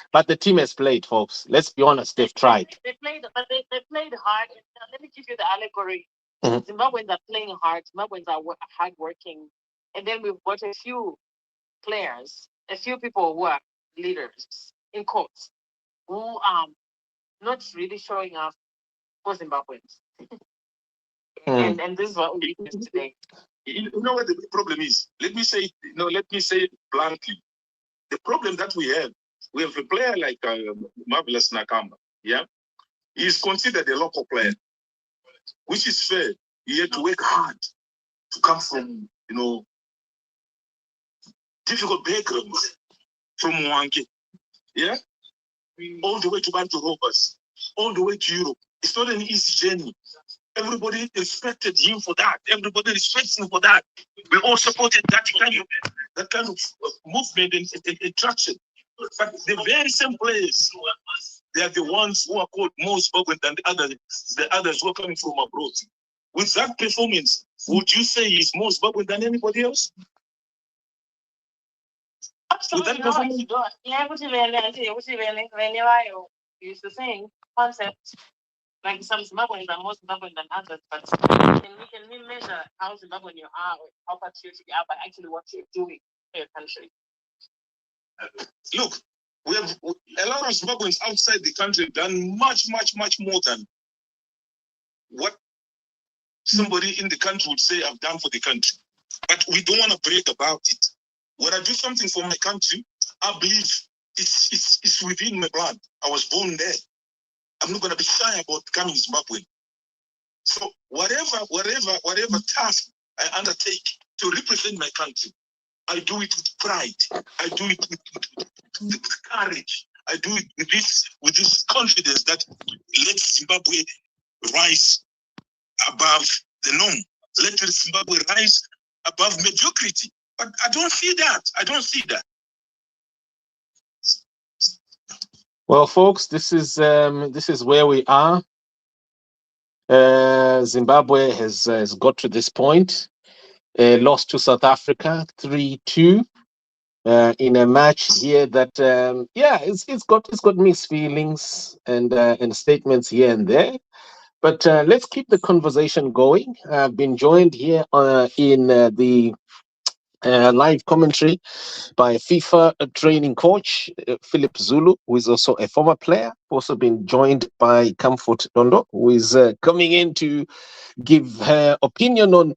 folks. Let's be honest. They've tried. They played hard. Let me give you the allegory. Zimbabweans are playing hard. Zimbabweans are hardworking, and then we've got a few players, a few people who are leaders in quotes, who are not really showing up for Zimbabweans. And this is what we witnessed today. You know what the problem is? Let me say it bluntly. The problem that we have a player like Marvelous Nakamba. Yeah, he is considered a local player, which is fair. He had to work hard to come from difficult backgrounds, from Mwangi, yeah, all the way to Bantu Rovers, all the way to Europe. It's not an easy journey. Everybody respected him for that. Everybody respects him for that. We all supported that kind of movement and attraction. But the very same players, they are the ones who are called more spoken than the others who are coming from abroad. With that performance, would you say he's more spoken than anybody else? Absolutely not. Yeah, it's the same concept. Like some Zimbabweans are more Zimbabwean than others, but can we measure how Zimbabwean you are, or how patriotic you are by actually what you're doing for your country? Look, we have a lot of Zimbabweans outside the country done much, much, much more than what somebody in the country would say I've done for the country. But we don't want to brag about it. When I do something for my country, I believe it's within my blood. I was born there. I'm not going to be shy about becoming Zimbabwean. So whatever task I undertake to represent my country, I do it with pride. I do it with courage. I do it with this confidence that let Zimbabwe rise above the norm. Let Zimbabwe rise above mediocrity. But I don't see that. Well, folks, this is where we are. Zimbabwe has got to this point. Lost to South Africa 3-2 in a match here that it's got mixed feelings and statements here and there. But let's keep the conversation going. I've been joined here in the live commentary by FIFA training coach Philip Zulu, who is also a former player. Also been joined by Comfort Dondo, who is coming in to give her opinion on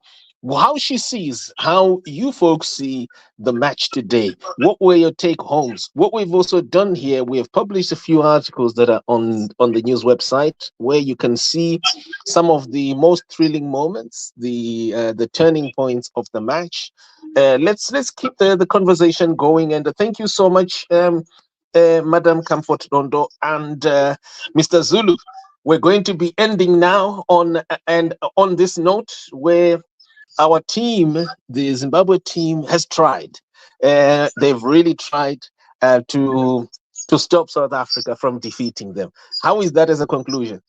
how she sees, how you folks see the match today. What were your take homes? What we've also done here, we have published a few articles that are on the news website where you can see some of the most thrilling moments, the turning points of the match. Let's keep the conversation going, and thank you so much, Madam Comfort Dondo and Mr. Zulu. We're going to be ending now on this note where our team, the Zimbabwe team, has tried. They've really tried to stop South Africa from defeating them. How is that as a conclusion?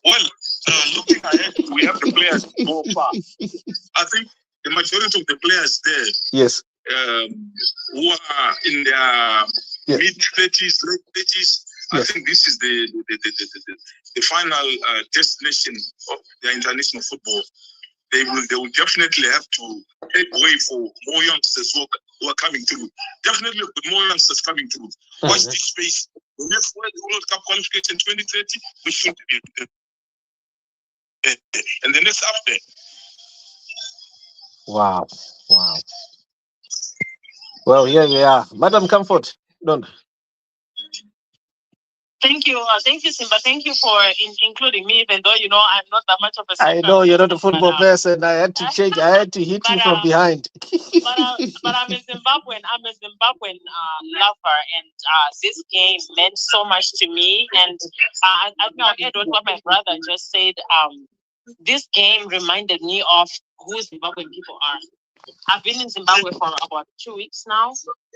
Well, looking ahead, we have the players to go far. I think the majority of the players there, yes, who are in their mid 30s, late 30s, I think this is the final destination of their international football. They will definitely have to pave way for more youngsters who are coming through. Definitely with more youngsters coming through. Watch this space. The next World Cup qualification 2030, we should be. And the next after. Wow. Well, here we are. Madam Comfort, don't. Thank you, Simba. Thank you for including me, even though I'm not that much of a. I know you're not a football person. I had to change. I had to hit you from behind. but I'm a Zimbabwean. I'm a Zimbabwean lover, and this game meant so much to me. And I think I'll what my brother just said. This game reminded me of who Zimbabwean people are. I've been in Zimbabwe for about 2 weeks now,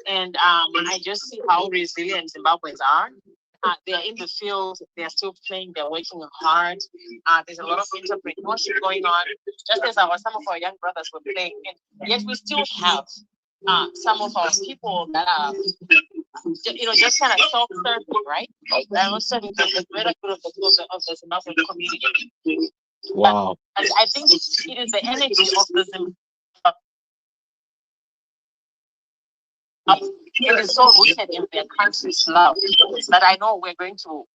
and I just see how resilient Zimbabweans are. They're in the field, they're still playing, they're working hard. There's a lot of entrepreneurship going on, just as some of our young brothers were playing. And yet we still have some of our people that are, just kind of self-serving, right? I'm not serving the greater good of the Zimbabwean community. Wow. But I think it is the energy of the Zimbabwe. It is so rooted in their country's love that I know we're going to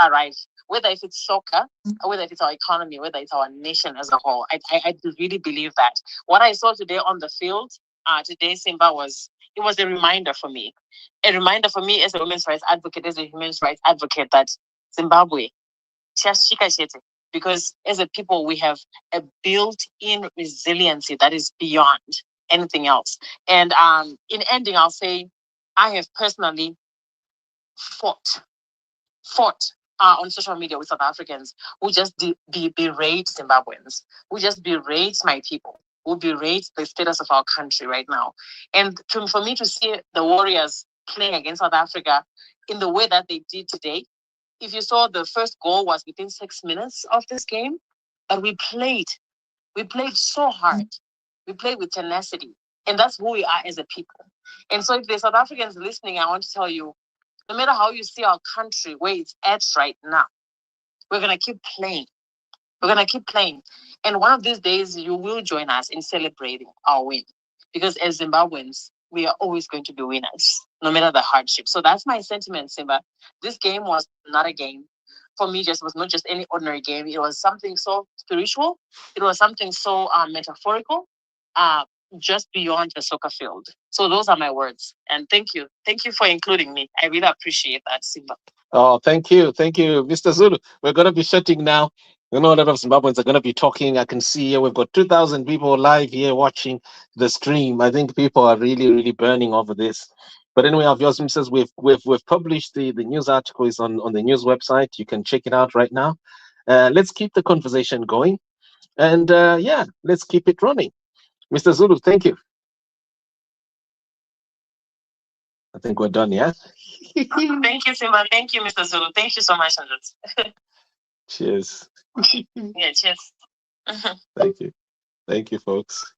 arrive. Whether if it's soccer, or whether if it's our economy, whether it's our nation as a whole, I really believe that. What I saw today on the field, today Simba was a reminder for me. A reminder for me as a women's rights advocate, as a human rights advocate, that Zimbabwe, because as a people we have a built-in resiliency that is beyond anything else. And in ending, I'll say I have personally fought on social media with South Africans who just berate Zimbabweans, who just berate my people, who berate the status of our country right now. And for me to see the Warriors playing against South Africa in the way that they did today, if you saw, the first goal was within 6 minutes of this game, but we played so hard. We played with tenacity. And that's who we are as a people. And so if there's South Africans listening, I want to tell you, no matter how you see our country, where it's at right now, we're going to keep playing. We're going to keep playing. And one of these days, you will join us in celebrating our win. Because as Zimbabweans, we are always going to be winners, no matter the hardship. So that's my sentiment, Simba. This game was not a game. For me, was not just any ordinary game. It was something so spiritual. It was something so metaphorical, just beyond the soccer field. So those are my words. And thank you. Thank you for including me. I really appreciate that, Simba. Oh, thank you. Thank you, Mr. Zulu. We're going to be shutting now. I know a lot of Zimbabweans are going to be talking. I can see here we've got 2,000 people live here watching the stream. I think people are really, really burning over this. But anyway, our viewers, says we've published the news articles on the news website. You can check it out right now. Let's keep the conversation going. And let's keep it running. Mr. Zulu, thank you. I think we're done, yeah? Thank you, Simba. Thank you, Mr. Zulu. Thank you so much, Andres. Cheers. Yeah, cheers. Thank you. Thank you, folks.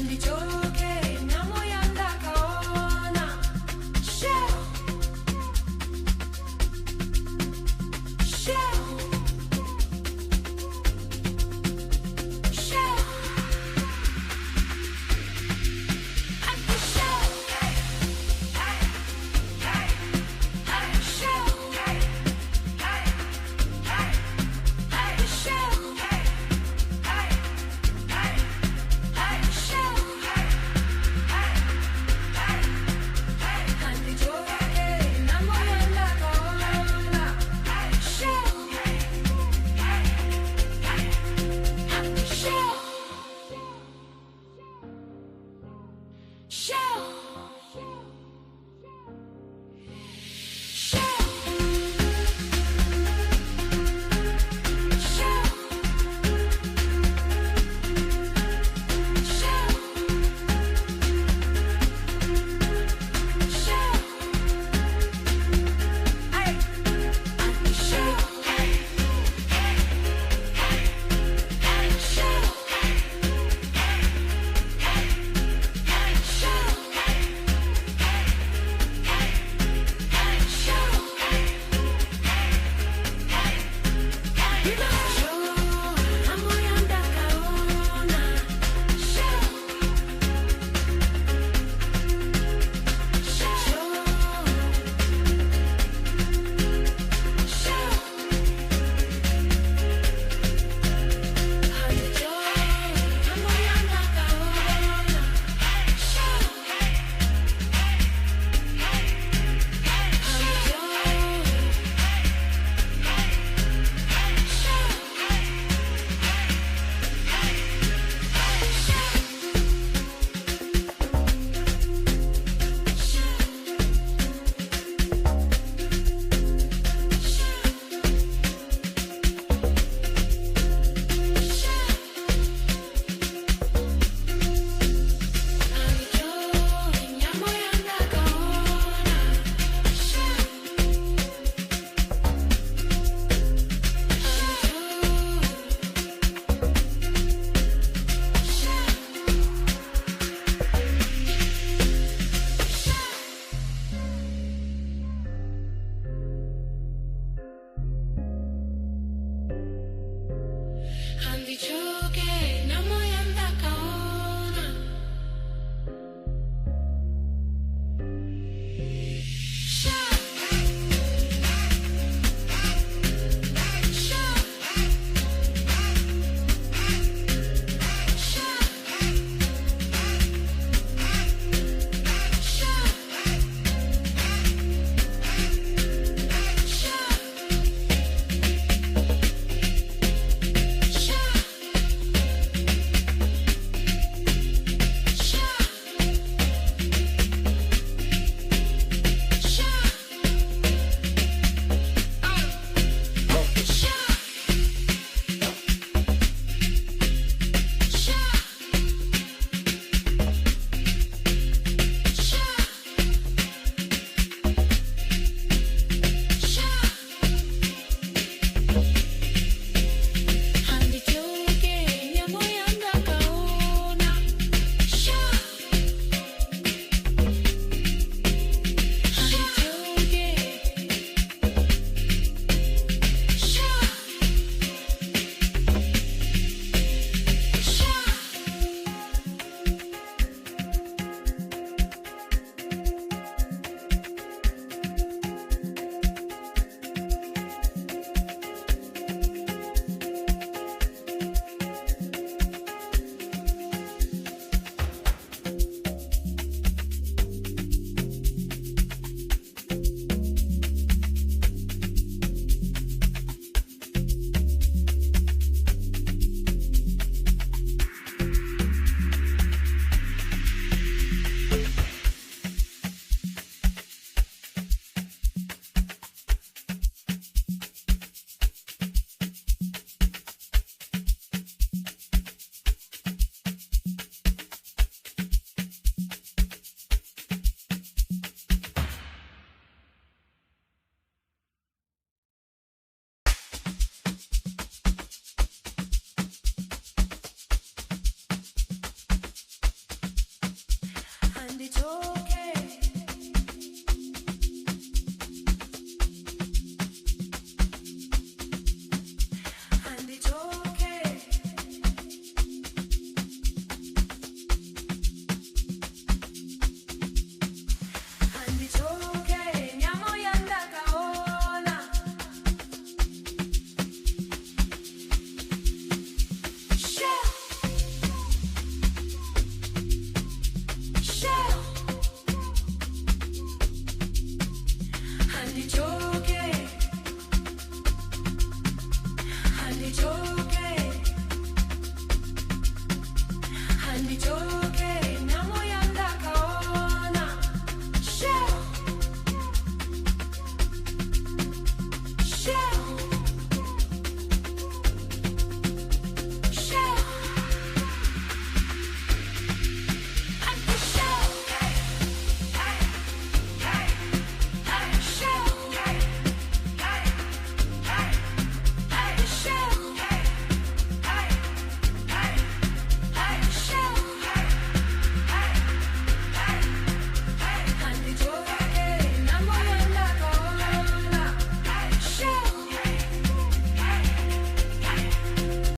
Handichoke nyamo yandakaona. Shell. Shell. Shell. At the shell. Shell.